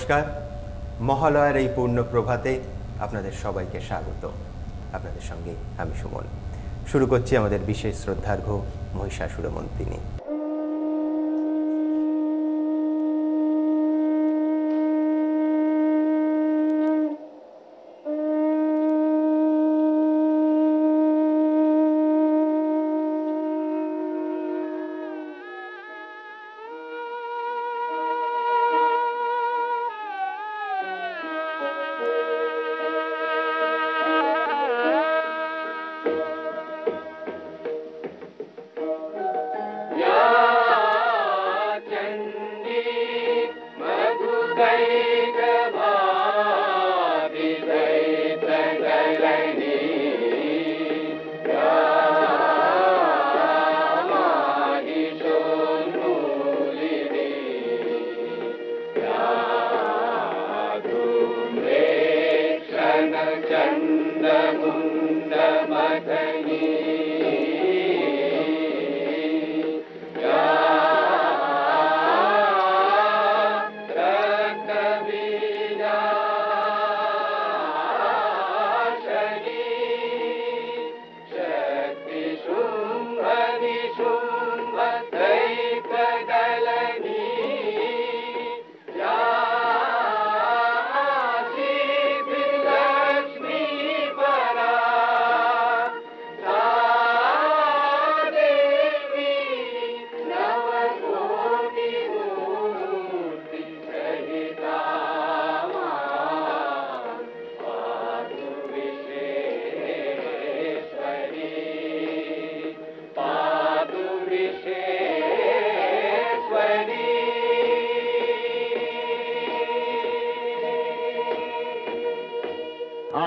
নমস্কার, মহালয়ার এই পূর্ণ প্রভাতে আপনাদের সবাইকে স্বাগত। আপনাদের সঙ্গে আমি সুমন। শুরু করছি আমাদের বিশেষ শ্রদ্ধার্ঘ্য মহিষাসুরমর্দিনী।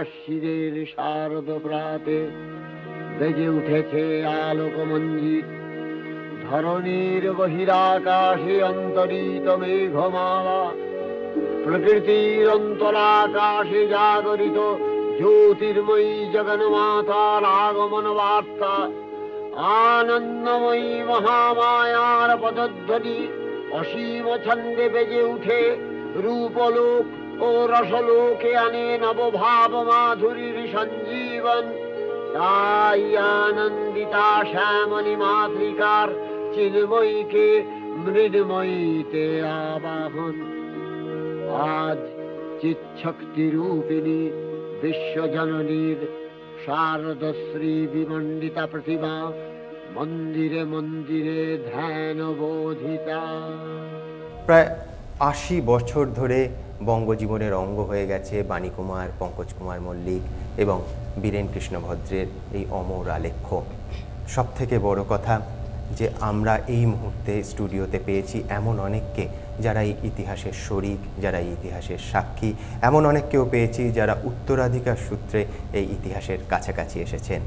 আশ্বিনের শারদ প্রাতে বেজে উঠেছে আলোকমঞ্জিত, ধরণীর বহিরাকাশে অন্তরিত মেঘমালা, প্রকৃতির অন্তরাকাশে জাগরিত জ্যোতির্ময়ী জগন্মাতার আগমন বার্তা, আনন্দময়ী মহামায়ার পদধ্বনি অসীম ছন্দে বেজে উঠে রূপলোক ও রসলোকে আনে নবভাব মাধুরীর সঞ্জীবন। তাই আনন্দিতা শ্যামনী মাতৃকার চিন্ময়ীকে মৃন্ময়ীতে আবাহন। আজ চিৎশক্তি রূপিণী বিশ্বজননীর শারদশ্রী বিমণ্ডিতা প্রতিমা মন্দিরে মন্দিরে ধ্যান বোধিতা। প্রায় ৮০ বছর ধরে বঙ্গজীবনের অঙ্গ হয়ে গেছে বাণীকুমার, পঙ্কজ কুমার মল্লিক এবং বীরেন কৃষ্ণ ভদ্রের এই অমর আলেখ্য। সব থেকে বড় কথা যে আমরা এই মুহূর্তে স্টুডিওতে পেয়েছি এমন অনেককে যারা এই ইতিহাসের শরিক, যারা এই ইতিহাসের সাক্ষী, এমন অনেককেও পেয়েছি যারা উত্তরাধিকার সূত্রে এই ইতিহাসের কাছাকাছি এসেছেন।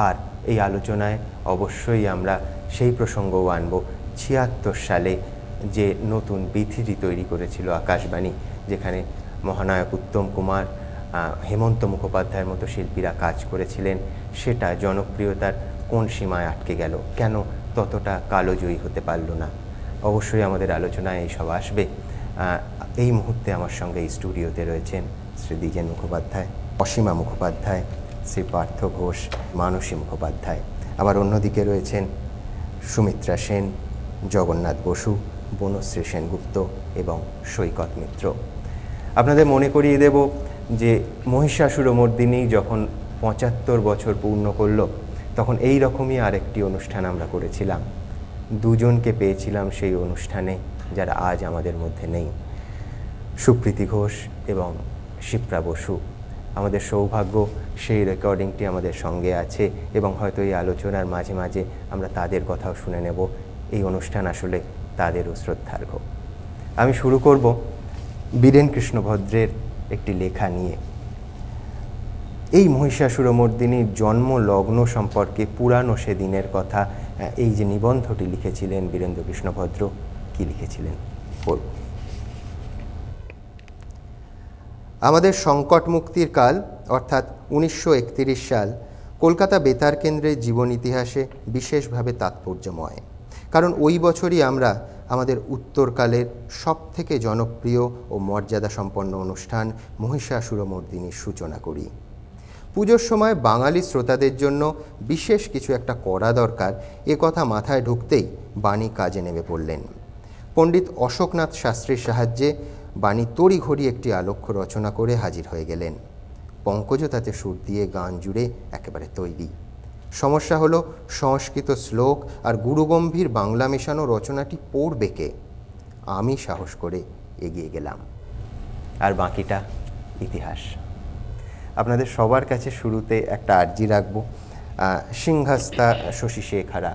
আর এই আলোচনায় অবশ্যই আমরা সেই প্রসঙ্গও আনব ৭৬ সালে যে নতুন বিথিটি তৈরি করেছিল আকাশবাণী, যেখানে মহানায়ক উত্তম কুমার, হেমন্ত মুখোপাধ্যায়ের মতো শিল্পীরা কাজ করেছিলেন, সেটা জনপ্রিয়তার কোন সীমায় আটকে গেল, কেন ততটা কালোজয়ী হতে পারল না। অবশ্যই আমাদের আলোচনায় এইসব আসবে। এই মুহূর্তে আমার সঙ্গে এই স্টুডিওতে রয়েছেন শ্রী দ্বিজেন মুখোপাধ্যায়, অসীমা মুখোপাধ্যায়, শ্রী পার্থ ঘোষ, মানসী মুখোপাধ্যায়। আবার অন্যদিকে রয়েছেন সুমিত্রা সেন, জগন্নাথ বসু, বনশ্রী সেনগুপ্ত এবং সৈকত মিত্র। আপনাদের মনে করিয়ে দেব যে মহিষাসুরমর্দিনী যখন ৭৫ বছর পূর্ণ করল, তখন এই রকমই আরেকটি অনুষ্ঠান আমরা করেছিলাম। দুজনকে পেয়েছিলাম সেই অনুষ্ঠানে যারা আজ আমাদের মধ্যে নেই, সুপ্রীতি ঘোষ এবং শিপ্রা বসু। আমাদের সৌভাগ্য সেই রেকর্ডিংটি আমাদের সঙ্গে আছে এবং হয়তো এই আলোচনার মাঝে মাঝে আমরা তাদের কথাও শুনে নেব। এই অনুষ্ঠান আসলে তাদেরও শ্রদ্ধার্ঘ্য। আমি শুরু করব বীরেন কৃষ্ণ ভদ্রের একটি লেখা নিয়ে। এই মহিষাসুরমর্দিনীর জন্ম লগ্ন সম্পর্কে পুরানো সেদিনের কথা এই যে নিবন্ধটি লিখেছিলেন বীরেন্দ্র কৃষ্ণ ভদ্র, কি লিখেছিলেন পড়ব। আমাদের সংকট মুক্তির কাল অর্থাৎ 1931 সাল কলকাতা বেতার কেন্দ্রের জীবন ইতিহাসে বিশেষভাবে তাৎপর্যময়, কারণ ওই বছরই আমরা আমাদের উত্তরকালের সবথেকে জনপ্রিয় ও মর্যাদাসম্পন্ন অনুষ্ঠান মহিষাসুরমর্দিনীর সূচনা করি। পুজোর সময় বাঙালি শ্রোতাদের জন্য বিশেষ কিছু একটা করা দরকার, এ কথা মাথায় ঢুকতেই বাণী কাজে নেমে পড়লেন। পণ্ডিত অশোকনাথ শাস্ত্রীর সাহায্যে বাণী তড়িঘড়ি একটি আলক্ষ্য রচনা করে হাজির হয়ে গেলেন। পঙ্কজও তাতে সুর দিয়ে গান জুড়ে একেবারে তৈরি। সমস্যা হলো সংস্কৃত শ্লোক আর গুরুগম্ভীর বাংলা মেশানো রচনাটি পড়বে কে? আমি সাহস করে এগিয়ে গেলাম, আর বাকিটা ইতিহাস। আপনাদের সবার কাছে শুরুতে একটা আর্জি রাখবো, সিংহাস্তা শশী শেখারা,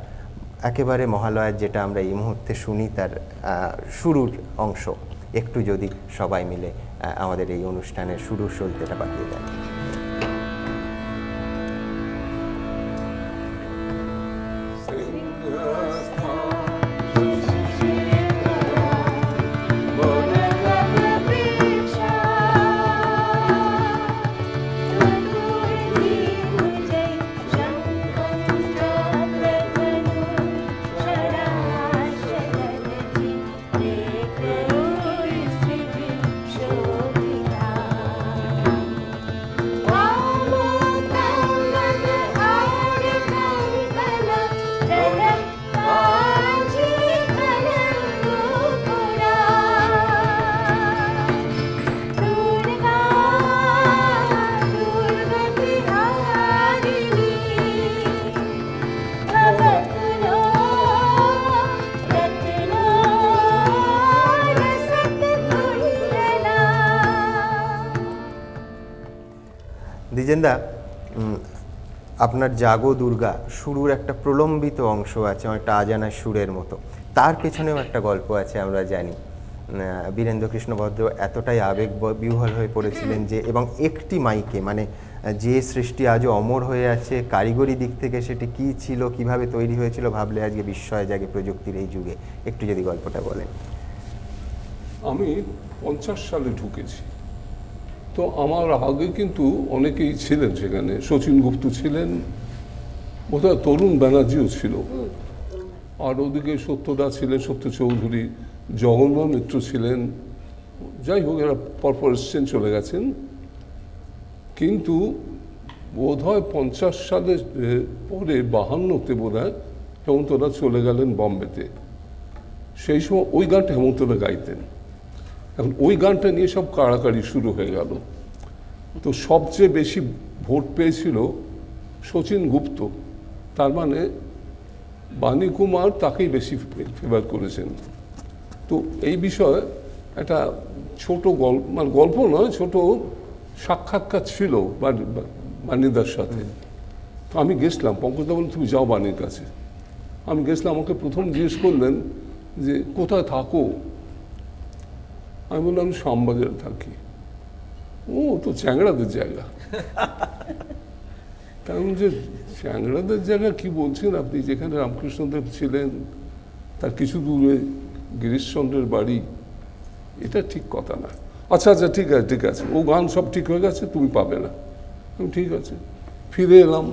একেবারে মহালয়ার যেটা আমরা এই মুহূর্তে শুনি তার শুরুর অংশ একটু যদি সবাই মিলে আমাদের এই অনুষ্ঠানের শুরুর সলতেটা পাঠিয়ে দেন। দ্বিজেনদা, আপনার জাগো দুর্গা শুরুর একটা প্রলম্বিত অংশ আছে, একটা আজানা সুরের মতো, তার পেছনেও একটা গল্প আছে আমরা জানি। বীরেন্দ্রকৃষ্ণ ভদ্র এতটাই আবেগ বিহ্বল হয়ে পড়েছিলেন যে, এবং একটি মাইকে, মানে যে সৃষ্টি আজও অমর হয়ে আছে, কারিগরি দিক থেকে সেটি কী ছিল, কিভাবে তৈরি হয়েছিল, ভাবলে আজকে বিস্ময় জাগে প্রযুক্তির এই যুগে। একটু যদি গল্পটা বলেন। আমি 50 সালে ঢুকেছি, তো আমার আগে কিন্তু অনেকেই ছিলেন সেখানে। শচীন গুপ্ত ছিলেন, বোধহয় তরুণ ব্যানার্জিও ছিল, আর ওদিকে সত্যদা ছিলেন, সত্য চৌধুরী, জগন্নাথ মিত্র ছিলেন। যাই হোক, এরা পরপর এসছেন, চলে গেছেন। কিন্তু বোধহয় 50 সালে পরে 52-তে বোধহয় হেমন্তদা চলে গেলেন বম্বেতে। সেই সময় ওই গানটা হেমন্তদা গাইতেন। এখন ওই গানটা নিয়ে সব কাড়াকাড়ি শুরু হয়ে গেল। তো সবচেয়ে বেশি ভোট পেয়েছিল শচীন গুপ্ত, তার মানে বাণী কুমার তাকেই বেশি ফেভার করেছেন। তো এই বিষয়ে একটা ছোট গল্প, মানে গল্প নয়, ছোট সাক্ষাৎকার ছিল বাণীদার সাথে। তো আমি গেছিলাম, পঙ্কজদা বললেন তুমি যাও বাণীর কাছে। আমি গেছিলাম, আমাকে প্রথম জিজ্ঞেস করলেন যে কোথায় থাকো। আমি বললাম আমি শ্যামবাজারে থাকি। ও তো চ্যাংড়াদের জায়গা। কারণ যে চ্যাংড়াদের জায়গা কি বলছেন আপনি, যেখানে রামকৃষ্ণদেব ছিলেন, তার কিছু দূরে গিরিশচন্দ্রের বাড়ি, এটা ঠিক কথা না। আচ্ছা আচ্ছা, ঠিক আছে ঠিক আছে, ও গান সব ঠিক হয়ে গেছে, তুমি পাবে না। আমি ঠিক আছে, ফিরে এলাম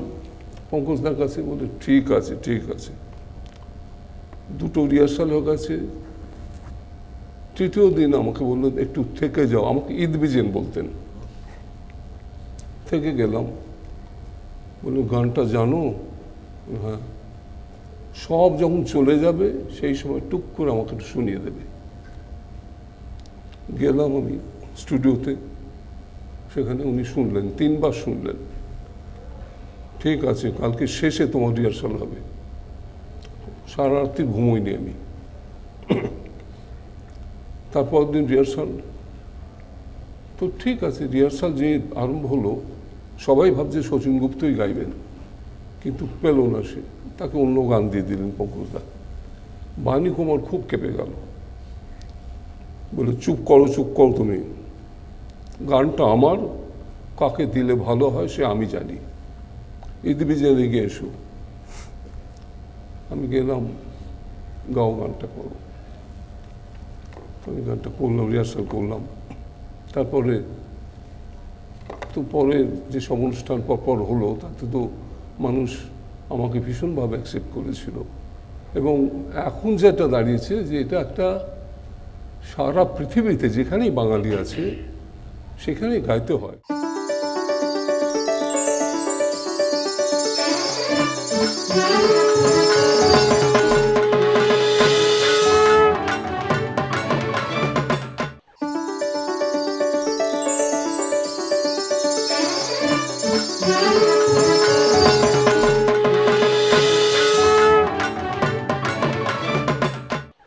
পঙ্কজদার কাছে, বলে ঠিক আছে ঠিক আছে। দুটো রিহার্সাল হয়ে গেছে। তৃতীয় দিন আমাকে বললেন একটু থেকে যাও, আমাকে ঈদ বিজেন বলতেন। থেকে গেলাম, বললো গানটা জানো? হ্যাঁ। সব যখন চলে যাবে সেই সময় টুক করে আমাকে একটু শুনিয়ে দেবে। গেলাম আমি স্টুডিওতে, সেখানে উনি শুনলেন, 3 বার শুনলেন। ঠিক আছে, কালকে শেষে তোমার রিহার্সাল হবে। সারা রাত্রি ঘুমোইনি আমি। তারপর দিন রিহার্সাল। তো ঠিক আছে, রিহার্সাল যে আরম্ভ হলো, সবাই ভাবছে শচীন গুপ্তই গাইবেন, কিন্তু পেল না সে, তাকে অন্য গান দিয়ে দিলেন পঙ্কজদা। বাণী কুমার খুব কেঁপে গেল, বলে চুপ করো তুমি, গানটা আমার, কাকে দিলে ভালো হয় সে আমি জানি, ঈদ বিজেনে গিয়ে এসো। আমি গেলাম, গাও গানটা করো। আমি গানটা করলাম, রিহার্সাল করলাম। তারপরে তো পরে যে সব অনুষ্ঠান পরপর হলো, তাতে তো মানুষ আমাকে ভীষণভাবে অ্যাকসেপ্ট করেছিল। এবং এখন যেটা দাঁড়িয়েছে যে এটা একটা সারা পৃথিবীতে যেখানেই বাঙালি আছে সেখানেই গাইতে হয়।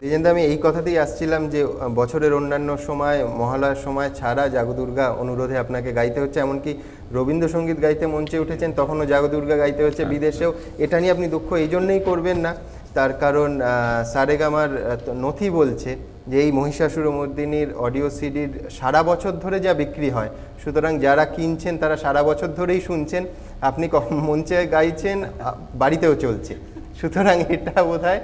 দ্বিজেনদা, আমি এই কথাতেই আসছিলাম যে বছরের অন্যান্য সময়, মহালয়ার সময় ছাড়া জাগদুর্গা অনুরোধে আপনাকে গাইতে হচ্ছে, এমনকি রবীন্দ্রসঙ্গীত গাইতে মঞ্চে উঠেছেন তখনও জাগদুর্গা গাইতে হচ্ছে বিদেশেও। এটা নিয়ে আপনি দুঃখ এই জন্যই করবেন না, তার কারণ সারেগামার নথি বলছে যে এই মহিষাসুরমর্দিনীর অডিও সিডির সারা বছর ধরে যা বিক্রি হয়, সুতরাং যারা কিনছেন তারা সারা বছর ধরেই শুনছেন। আপনি মঞ্চে গাইছেন, বাড়িতেও চলছে, সুতরাং এটা বোধহয়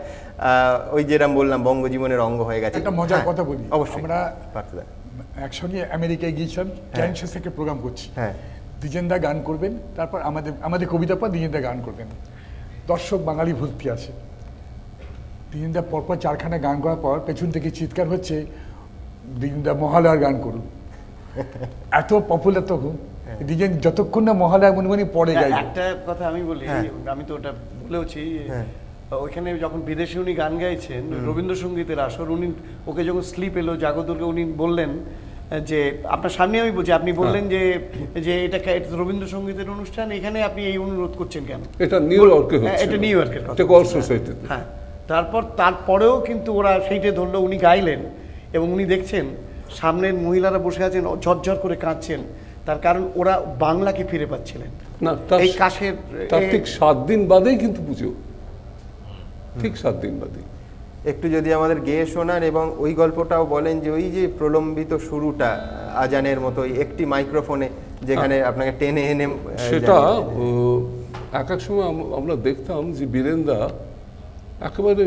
ওই যেরকম বললাম বঙ্গজীবনের অঙ্গ হয়ে গেছে। একটা মজার কথা বলি, অবশ্যই। আমরা একসঙ্গে আমেরিকায় গিয়েছিলাম, ক্যানসাস থেকে প্রোগ্রাম করছি। দ্বিজেনদা গান করবেন, তারপর আমাদের কবিতার পর দ্বিজেনদা গান করবেন। দর্শক বাঙালি ভর্তি আছে। দ্বিজেনদা পরপর 4খানা গান করার পর পেছন থেকে চিৎকার হচ্ছে, দ্বিজেনদা মহালয়ার গান করুন। এত পপুলার তখন দ্বিজেন যতক্ষণ না মহালয়া মনে মনে পড়ে যায়। একটা কথা আমি বলি, আমি তো ওটা বলেওছি, ওইখানে যখন বিদেশে উনি গান গাইছেন রবীন্দ্রসঙ্গীতের আসর, উনি ওকে যখন স্লিপ এলো জাগদুর্গা, উনি বললেন যে আপনার সামনে আমি বলছি, আপনি বললেন যে যে এটা রবীন্দ্রসঙ্গীতের অনুষ্ঠান, এখানে আপনি এই অনুরোধ করছেন কেন? এটা নিউ ইয়র্কে হচ্ছে, এটা নিউ ইয়র্কের কথা, সোসাইটিতে। হ্যাঁ, তারপরেও কিন্তু ওরা সেইটা ধরলো, উনি গাইলেন এবং উনি দেখছেন সামনের মহিলারা বসে আছেন ঝরঝর করে কাঁদছেন, তার কারণ ওরা বাংলাকে ফিরে পাচ্ছিলেন না। এই কাশের তার ঠিক 7 দিন বাদেই কিন্তু পুজো, ঠিক 7 দিন বাদে। একটু যদি আমাদের গেয়ে শোনান এবং ওই গল্পটাও বলেন যে ওই যে প্রলম্বিত শুরুটা আজানের মতো একটি মাইক্রোফোনে যেখানে আপনাকে টেনে এনে, সেটা এক এক সময় আমরা দেখতাম যে বীরেনদা একেবারে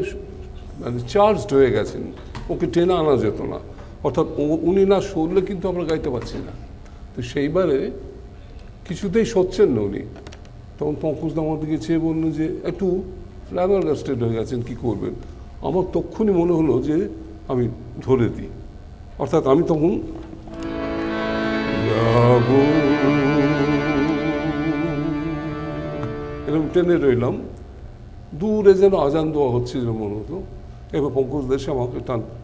মানে চার্জড হয়ে গেছেন, ওকে টেনে আনা যেত না, অর্থাৎ উনি না সরলে কিন্তু আমরা গাইতে পারছি না। তো সেইবারে কিছুতেই সরছেন না উনি, তখন পঙ্কজদা আমার দিকে চেয়ে বললেন যে একটু ফ্ল্যাবারগাস্টেড হয়ে গেছেন, কি করবেন? আমার তখনই মনে হলো যে আমি ধরে দিই, অর্থাৎ আমি তখন এরকম টেনে রইলাম, দূরে যেন আজান দেওয়া হচ্ছে যে মনে হতো। এবার পঙ্কজ দেশে আমাকে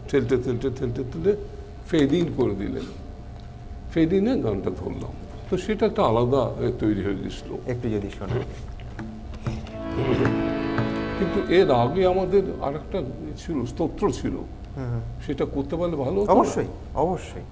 ঠেলতে ঠেলতে ঠেলতে ঠেলে ফেডিং করে দিলেন, ফেডিংয়ে গানটা ধরলাম। তো সেটা একটা আলাদা তৈরি হয়ে গেছিল। একটু যদি শোনান। কিন্তু এর আগে আমাদের আর একটা ছিল, স্তোত্র ছিল, সেটা করতে পারলে ভালো হতো। অবশ্যই অবশ্যই।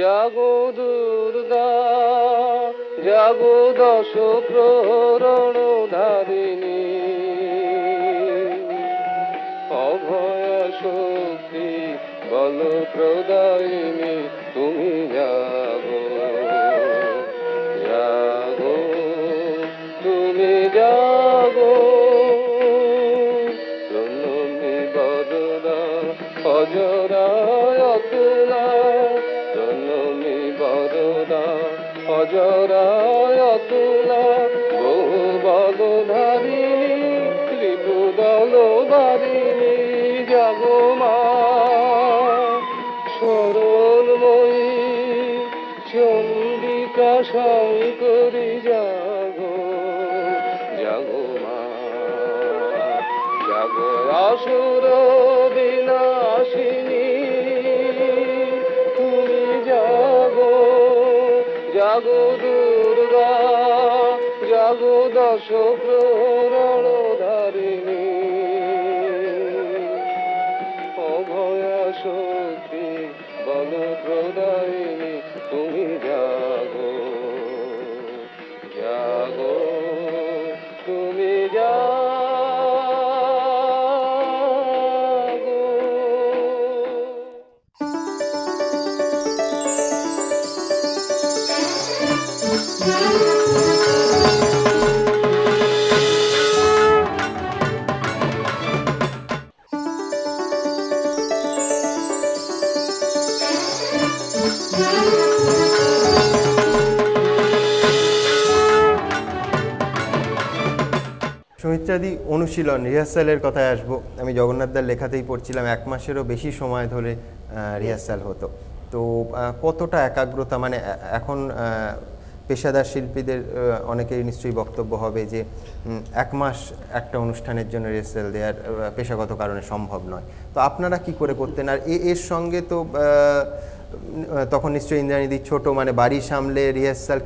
জাগো দুর্গা জাগো দশ প্রহরণ ধারিণী, জাগো জননী বরদা অজরায় অতুলা জননী বরদা অজরায় অতুলা বহু বলধারিণী ত্রিপুদল বারিণী জাগো মা সরলময়ী চন্ডিকা শঙ্করী জাগো জাগো মা জাগো আসুর বিনাশিনী তুমি জাগো জাগো দুর্গা জাগো দশ প্রহরণ ধারিণী অভয়া শক্তি বল প্রদায়িনী তুমি জাগো জাগো তুমি জাগো সুমিত্রাদি, অনুশীলন রিহার্সালের কথায় আসবো। আমি জগন্নাথদার লেখাতেই পড়ছিলাম 1 মাসেরও বেশি সময় ধরে রিহার্সাল হতো। তো কতটা একাগ্রতা, মানে এখন পেশাদার শিল্পীদের অনেকেরই নিশ্চয়ই বক্তব্য হবে যে 1 মাস একটা অনুষ্ঠানের জন্য রিহার্সাল দেওয়ার পেশাগত কারণে সম্ভব নয়। তো আপনারা কি করে করতেন? আর এর সঙ্গে তো তখন নিশ্চয়ই ইন্দ্রাণীদি ছোট, মানে বাড়ি সামলে রিহার্সাল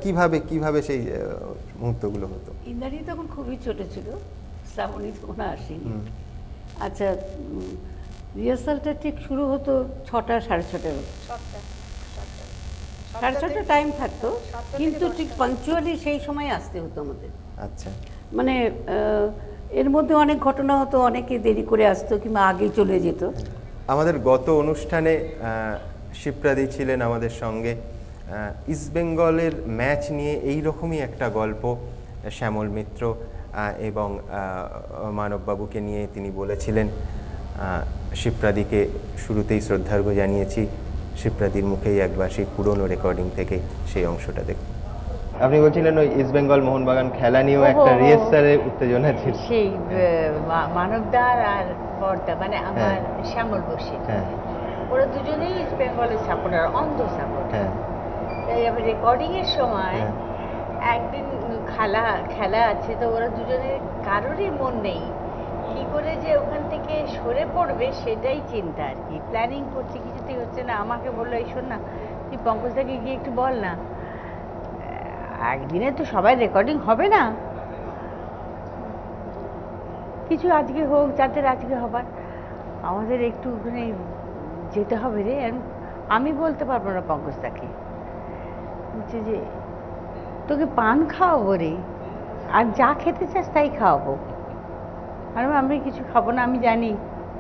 কিভাবে সেই মুহূর্তগুলো হতো? ইন্দ্রাণী তখন খুবই ছোট ছিল, শ্রাবণী তখন আসেনি। আচ্ছা, রিহার্সালটা ঠিক শুরু হতো 6টা, 6:30 হতো, 6:30 টাইম থাকতো, কিন্তু ঠিক পাংচুয়ালি সেই সময় আসতে হতো আমাদের। আচ্ছা, মানে এর মধ্যে অনেক ঘটনা হতো, অনেকে দেরি করে আসতো কিংবা আগেই চলে যেত। আমাদের গত অনুষ্ঠানে শিপ্রাদি ছিলেন আমাদের সঙ্গে। ইস্টবেঙ্গলের ম্যাচ নিয়ে এই রকমই একটা গল্প শ্যামল মিত্র এবং মানববাবুকে নিয়ে তিনি বলেছিলেন। শিপ্রাদিকে শুরুতেই শ্রদ্ধার্ঘ্য জানিয়েছি। শিপ্রাদির মুখেই একবার সেই পুরনো রেকর্ডিং থেকে সেই অংশটা দেখুন। আপনি বলছিলেন ওই ইস্টবেঙ্গল মোহনবাগান খেলা নিয়েও একটা রিহার্সালে উত্তেজনা ছিল। সেই মানবদার আর বর্দা, মানে আমার শ্যামল বসে, ওরা দুজনেই ইস্ট বেঙ্গলের সাপোর্টার, অন্ধ সাপোর্টার। তাই আবার রেকর্ডিং এর সময় একদিন খেলা আছে, তো ওরা দুজনের কারোরই মন নেই কি করে যে ওখান থেকে সরে পড়বে, সেটাই চিন্তা আর কি। প্ল্যানিং করছে, কিছুতেই হচ্ছে না। আমাকে বললো, এই শোন না, তুই পঙ্কজদাকে গিয়ে একটু বল না, একদিনে তো সবাই রেকর্ডিং হবে না, কিছু আজকে হোক, যাদের আজকে হবার, আমাদের একটু ওখানে যেতে হবে রে। আমি বলতে পারবো না পঙ্কজদাকে, বলছে যে তোকে পান খাওয়াবো রে, আর যা খেতে চাস তাই খাওয়াবো। আর আমি কিছু খাবো না, আমি জানি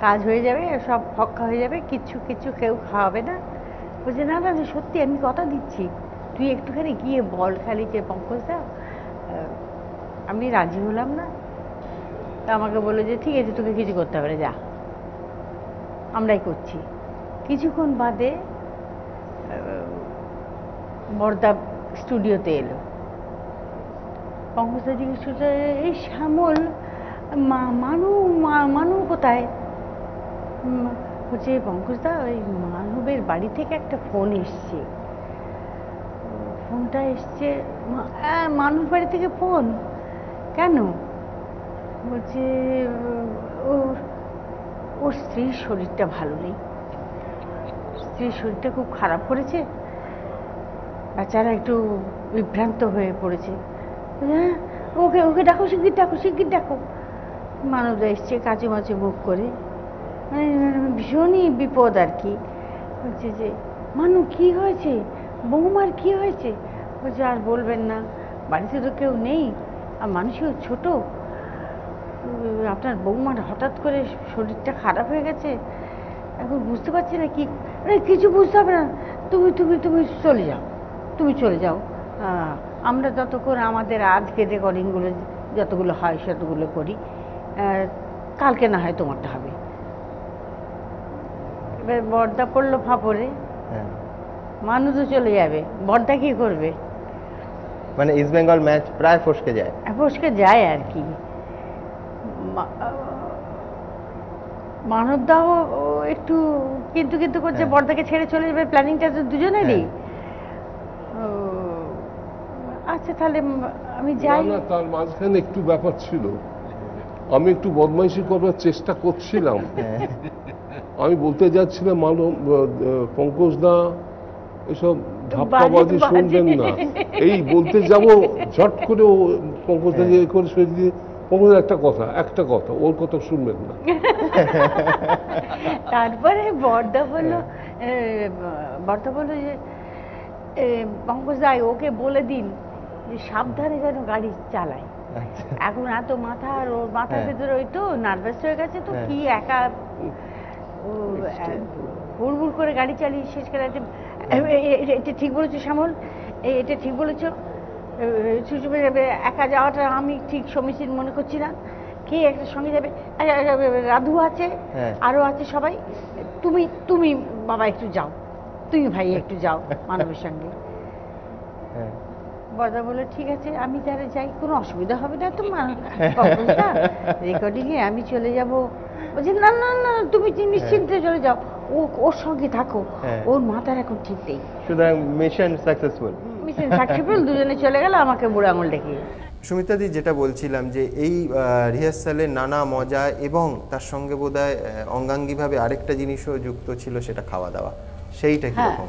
কাজ হয়ে যাবে, সব ফক্কা হয়ে যাবে, কিচ্ছু কেউ খাওয়াবে না। বলছে না না, সত্যি আমি কথা দিচ্ছি, তুই একটুখানি গিয়ে বল খালি যে পঙ্কজদা। আমি রাজি হলাম না। তা আমাকে বললো যে ঠিক আছে, তোকে কিছু করতে হবে না, যা, আমরাই করছি। কিছুক্ষণ বাদে বর্দা স্টুডিওতে এলো। পঙ্কজদা জিজ্ঞেস করছে, এই শ্যামল, মানু কোথায়? বলছে পঙ্কজদা, ওই মানবের বাড়ি থেকে একটা ফোন এসছে। ফোনটা এসছে, মানুষ বাড়ি থেকে ফোন কেন? বলছে ওর স্ত্রীর শরীরটা ভালো নেই, স্ত্রীর শরীরটা খুব খারাপ করেছে, বেচারা একটু বিভ্রান্ত হয়ে পড়েছে। হ্যাঁ, ওকে ডাকো, শিগগির ডাকো। মানবদা এসছে কাছে মাঝে মুখ করে, মানে ভীষণই বিপদ আর কি। বলছে যে মানু কি হয়েছে, বৌমার কি হয়েছে? বলছে আর বলবেন না, বাড়িতে তো কেউ নেই, আর মানুষও ছোট, আপনার বৌমার হঠাৎ করে শরীরটা খারাপ হয়ে গেছে, এখন বুঝতে পারছি না কি। কিছু বুঝতে হবে না, তুমি চলে যাও, আমরা ততক্ষণ আমাদের আজকে রেকর্ডিংগুলো যতগুলো হয় ততগুলো করি, কালকে না হয় তোমারটা হবে। এবার বর্দা পড়লো ফাঁপড়ে, মানুষও চলে যাবে, বর্দা কি করবে? মানে ইস্ট বেঙ্গল ম্যাচ প্রায় ফসকে যায়। ফসকে যায় আর কি। মানবদাও একটু কিন্তু কিন্তু করছে, বর্দাকে ছেড়ে চলে যাবে, প্ল্যানিংটা তো দুজনেরই। আচ্ছা তাহলে আমি যাই না, তার মাঝখানে একটু ব্যাপার ছিল, আমি একটু বদমাইশি করবার চেষ্টা করছিলাম। আমি বলতে যাচ্ছিলাম পঙ্কজ দা এসব ধাপ্পাবাজি শুনবেন না, এই বলতে যাব ঝট করে ও পঙ্কজ দা ইয়ে করে সরে দিয়ে, পঙ্কজ একটা কথা ওর কথা শুনবেন না। তারপরে বর্দা বললো যে পঙ্কজ দা ওকে বলে দিন যে সাবধানে যেন গাড়ি চালায়, এখন এত মাথা, আর ওর মাথার ভেতরে ওই তো নার্ভাস হয়ে গেছে, তো কি একা হুড় করে গাড়ি চালিয়ে শেষ করে। এটা ঠিক বলেছো শ্যামল, এটা ঠিক বলেছো, একা যাওয়াটা আমি ঠিক সমীচীন মনে করছি না, কে একটা সঙ্গে যাবে, রাধু আছে, আরো আছে সবাই, তুমি বাবা একটু যাও, তুমি ভাই একটু যাও মানবের সঙ্গে। বর্দা বলে ঠিক আছে আমি যারা যাই, কোনো অসুবিধা হবে না তো রেকর্ডিংয়ে, আমি চলে যাব। বলছি না না না তুমি নিশ্চিন্তে চলে যাও, ওর সঙ্গে থাকো, ওর মাথার এখন ঠিক নেই। সুতরাং মিশন সাকসেসফুল, দুজনে চলে গেল আমাকে বুড়ো আঙুল দেখিয়ে। সুমিতাদি, যেটা বলছিলাম যে এই রিহার্সালে নানা মজা এবং তার সঙ্গে বোধহয় অঙ্গাঙ্গিভাবে আরেকটা জিনিসও যুক্ত ছিল, সেটা খাওয়া দাওয়া, সেইটা কিরকম?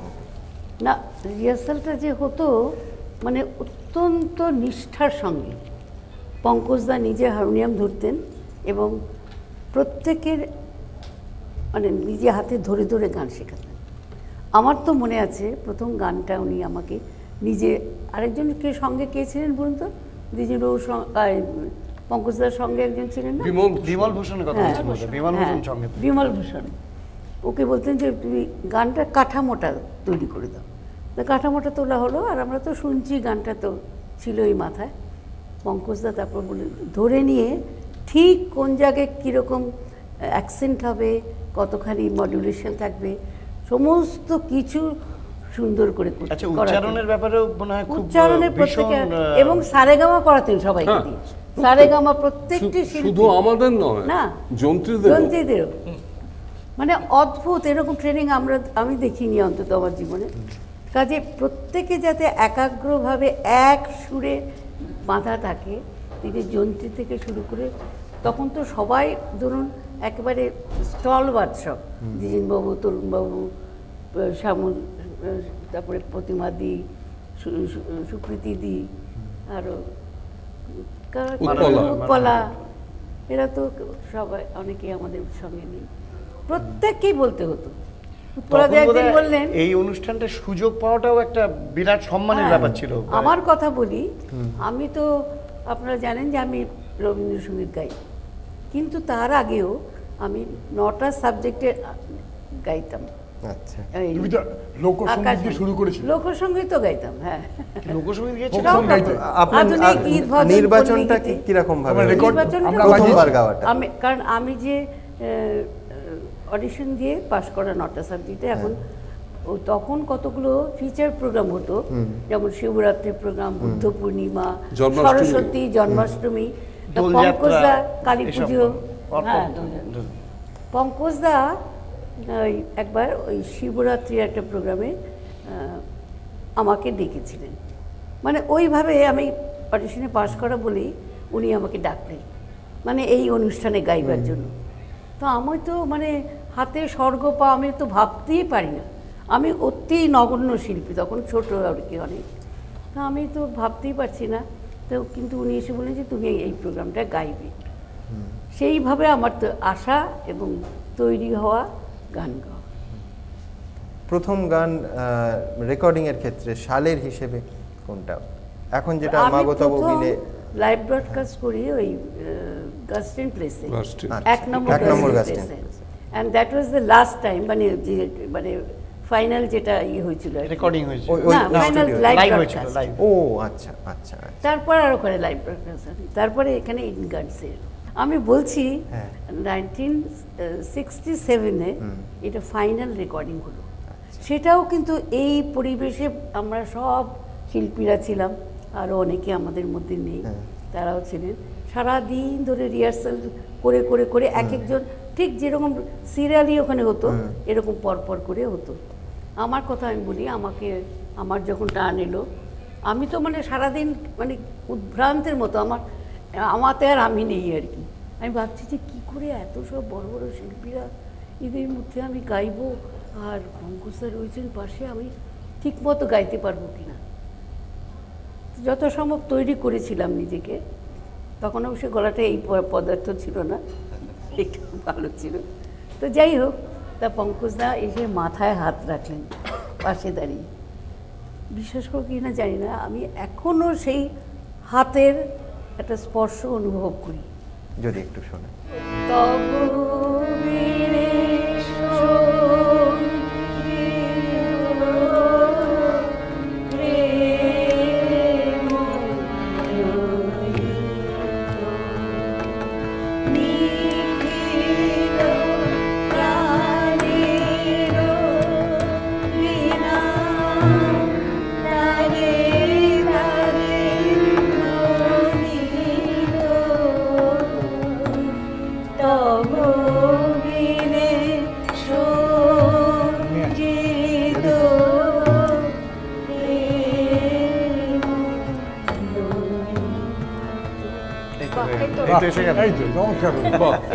না, রিহার্সালটা যে হতো মানে অত্যন্ত নিষ্ঠার সঙ্গে। পঙ্কজদা নিজে হারমোনিয়াম ধরতেন এবং প্রত্যেকের মানে নিজে হাতে ধরে ধরে গান শেখাতেন। আমার তো মনে আছে প্রথম গানটা উনি আমাকে নিজে, আরেকজনকে সঙ্গে কে ছিলেন বলুন তো, দুজন পঙ্কজদার সঙ্গে একজন ছিলেন না, বিমল ভূষণের কথা বলছেন, বিমল ভূষণ সঙ্গে, বিমল ভূষণ। ওকে বলতেন যে তুমি গানটা কাঠামোটা তৈরি করে দাও, কাঠামোটা তোলা হলো, আর আমরা তো শুনছি, গানটা তো ছিলই মাথায়। পঙ্কজদা তারপর বলে ধরে নিয়ে ঠিক কোন জায়গায় কীরকম অ্যাকসেন্ট হবে, কতখানি মডুলেশন থাকবে, সমস্ত কিছু সুন্দর করে উচ্চারণের ব্যাপারেও মনে হয় খুব উচ্চারণের প্রত্যেকে, এবং সারেগামা করাতেন সবাইকে দিয়ে, সারেগামা প্রত্যেকটি শুধু আমাদের নয়, না যন্ত্রীদেরও। মানে অদ্ভুত এরকম ট্রেনিং আমি দেখিনি অন্তত আমার জীবনে। কাজে প্রত্যেকে যাতে একাগ্রভাবে এক সুরে বাঁধা থাকে, তিনি যন্ত্রী থেকে শুরু করে, তখন তো সবাই ধরুন একেবারে স্টলওয়ার্ড সব, দ্বিজেনবাবু, তরুণবাবু, শ্যামল, তারপরে প্রতিমাদি, সুকৃতিদি, আরও উৎপলা, এরা তো সবাই অনেকেই আমাদের সঙ্গে নেই, প্রত্যেককেই বলতে হতো। এই অনুষ্ঠানটা সুযোগ পাওয়াটাও একটা বিরাট সম্মানের ব্যাপার ছিল। আমার কথা বলি, আমি তো আপনারা জানেন যে আমি রবীন্দ্রসঙ্গীত গাই, কিন্তু তার আগেও আমি 9টা সাবজেক্টে গাইতাম। আচ্ছা, তুমি তো লোকসঙ্গীত দিয়ে শুরু করেছিলে। লোকসঙ্গীত তো গাইতাম, হ্যাঁ। লোকসঙ্গীত নির্বাচনটা কি রকম ভাবে প্রথমবার গাওয়াটা? কারণ আমি যে অডিশন দিয়ে পাশ করা 9টা সাবজেক্টে, এখন তখন কতগুলো ফিচার প্রোগ্রাম হতো, যেমন শিবরাত্রি প্রোগ্রাম, বুদ্ধ পূর্ণিমা, সরস্বতী, জন্মাষ্টমী, পঙ্কজদা, কালী পুজো। হ্যাঁ, পঙ্কজদা একবার ওই শিবরাত্রির একটা প্রোগ্রামে আমাকে ডেকেছিলেন, মানে ওইভাবে আমি অডিশনে পাশ করা বলেই উনি আমাকে ডাকলেন, মানে এই অনুষ্ঠানে গাইবার জন্য। তো আমি তো মানে হাতে স্বর্গ পা আমি তো ভাবতেই পারি না, আমি অতি নগণ্য শিল্পী, তখন ছোট আর কি অনেক, তো আমি তো ভাবতেই পারছি না। তো কিন্তু উনি এসে বললেন যে তুমি এই প্রোগ্রামটা গাইবে। সেইভাবে আমার তো আশা এবং তৈরি হওয়া গান গাওয়া। প্রথম গান রেকর্ডিং এর ক্ষেত্রে সালের হিসেবে কোনটা? এখন যেটা মাগো তব বিনে লাইভ ব্রডকাস্ট করি ওই গাস্টিন প্লেসে, 1 নম্বর গাস্টিন প্লেসে, and that was the last time, মানে ফাইনাল যেটা হয়েছিল রেকর্ডিং হয়েছিল না, ফাইনাল লাইভ হয়েছিল লাইভ। ও আচ্ছা আচ্ছা আচ্ছা। তারপর আর ওখানে লাইভ ব্রডকাস্ট, তারপরে এখানে ইনগার্ডসের। আমি বলছি 1967-এ এটা ফাইনাল রেকর্ডিং হলো। সেটাও কিন্তু এই পরিবেশে আমরা সব শিল্পীরা ছিলাম, আরও অনেকে আমাদের মধ্যে নেই, তারাও ছিলেন। সারাদিন ধরে রিহার্সাল করে করে করে এক একজন ঠিক যেরকম সিরিয়ালি ওখানে হতো এরকম পরপর করে হতো। আমার কথা আমি বলি, আমার যখন টান এলো, আমি তো মানে সারাদিন মানে উদ্ভ্রান্তের মতো, আমাতে আর আমি নেই আর কি। আমি ভাবছি যে কী করে এত সব বড় বড় শিল্পীরা, এদের মধ্যে আমি গাইবো, আর পঙ্কজ স্যার রয়েছেন পাশে, আমি ঠিক মতো গাইতে পারবো কিনা। যত সম্ভব তৈরি করেছিলাম নিজেকে। তখন অবশ্য গলাটা এই পদার্থ ছিল না, একটু ভালো ছিল। তো যাই হোক, তা পঙ্কজদা এসে মাথায় হাত রাখলেন পাশে দাঁড়িয়ে। বিশ্বাস করো কি না জানি না, আমি এখনও সেই হাতের একটা স্পর্শ অনুভব করি। যদি একটু শোনা।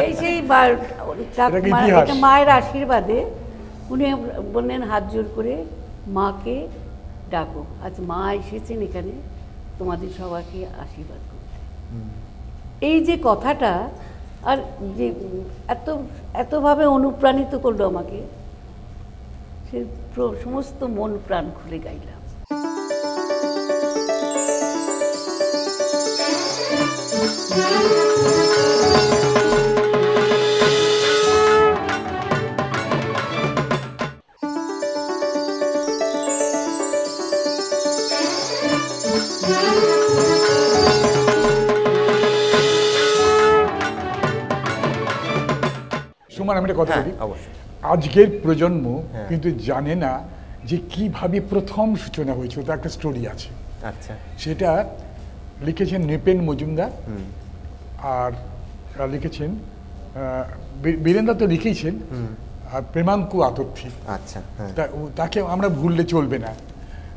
এই সেই মায়ের আশীর্বাদে উনি বললেন হাত জোর করে, মাকে ডাকো, আজ মা এসেছেন এখানে তোমাদের সবাইকে আশীর্বাদ করতে। এই যে কথাটা, আর যে এতভাবে অনুপ্রাণিত করলো আমাকে, সে সমস্ত মন প্রাণ খুলে গাইলাম। সুমন, আমি একটা কথা বলি, আজকের প্রজন্ম কিন্তু জানে না যে কিভাবে প্রথম সূচনা হয়েছিল, তার একটা স্টোরি আছে। আচ্ছা, সেটা লিখেছেন নৃপেন মজুমদার, আর লিখেছেন বীরেন্দ্র তো লিখেছেন, আর প্রেমাঙ্কু আতর্থী। আচ্ছা, তাকে আমরা ভুললে চলবে না।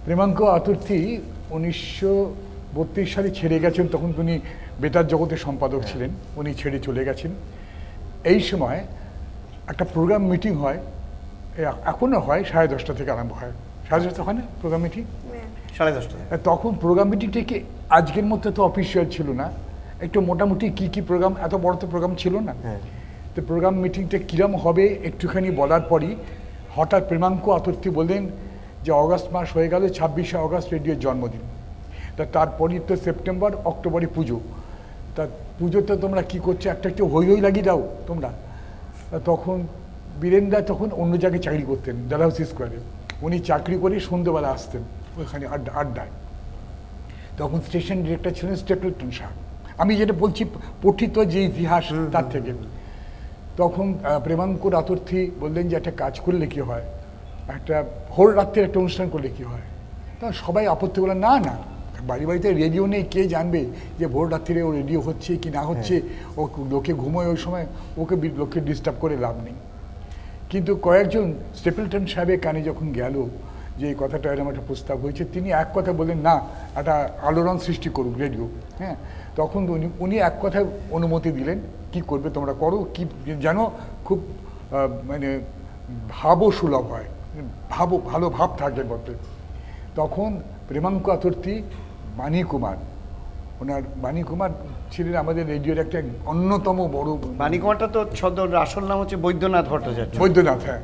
প্রেমাঙ্কু আতর্থী 1932 সালে ছেড়ে গেছেন, তখন উনি বেতার জগতের সম্পাদক ছিলেন, উনি ছেড়ে চলে গেছেন। এই সময় একটা প্রোগ্রাম মিটিং হয়, এখনও হয়, 10:30 থেকে আরম্ভ হয়। 10:30 হয় না প্রোগ্রাম মিটিং? 10:30। তখন প্রোগ্রাম মিটিংটাকে আজকের মধ্যে তো অফিসিয়াল ছিল না, একটু মোটামুটি কি প্রোগ্রাম, এত বড় তো প্রোগ্রাম ছিল না। তো প্রোগ্রাম মিটিংটা কীরকম হবে একটুখানি বলার পরই হঠাৎ প্রেমাঙ্কু আতর্থী বললেন যে অগাস্ট মাস হয়ে গেল, 26শে অগাস্ট রেডিওর জন্মদিন, তারপরই তো সেপ্টেম্বর অক্টোবরে পুজো, তা পুজোতে তোমরা কী করছো, একটু হই হই লাগিয়ে দাও তোমরা। তখন বীরেন্দা তখন অন্য জায়গায় চাকরি করতেন, ডালহাউসি স্কোয়ারে, উনি চাকরি করে সন্ধ্যেবেলা আসতেন ওইখানে আড্ডায়। তখন স্টেশন ডিরেক্টর ছিলেন স্টেপলটন শাহ। আমি যেটা বলছি পঠিত যে ইতিহাস তার থেকে। তখন প্রেমাঙ্কুর আতর্থী বললেন যে একটা কাজ করলে কী হয়, একটা ভোর রাত্রের একটা অনুষ্ঠান করলে কী হয়। তখন সবাই আপত্তি করলেন, না না, বাড়ি বাড়িতে রেডিও নেই, কে জানবে যে ভোর রাত্রিরে ও রেডিও হচ্ছে কি না হচ্ছে, ও লোকে ঘুমোয় ওই সময়, ওকে লোকে ডিস্টার্ব করে লাভ নেই। কিন্তু কয়েকজন স্টেপলটন সাহেবের কানে যখন গেল যে এই কথাটা এরকম একটা প্রস্তাব হয়েছে, তিনি এক কথা বললেন, না, একটা আলোড়ন সৃষ্টি করুক রেডিও। হ্যাঁ, তখন উনি এক কথায় অনুমতি দিলেন, কি করবে তোমরা করো, কি যেন খুব মানে ভাবসুলভ হয়, ভালো ভাব থাকে বলতে। তখন প্রেমাঙ্কু আতর্থী, বাণী কুমার, ওনার বাণী কুমার ছিলেন আমাদের রেডিওর একটা অন্যতম বড়। বাণী কুমারটা তো আসল নাম হচ্ছে বৈদ্যনাথ ভট্টাচার্য। বৈদ্যনাথ, হ্যাঁ।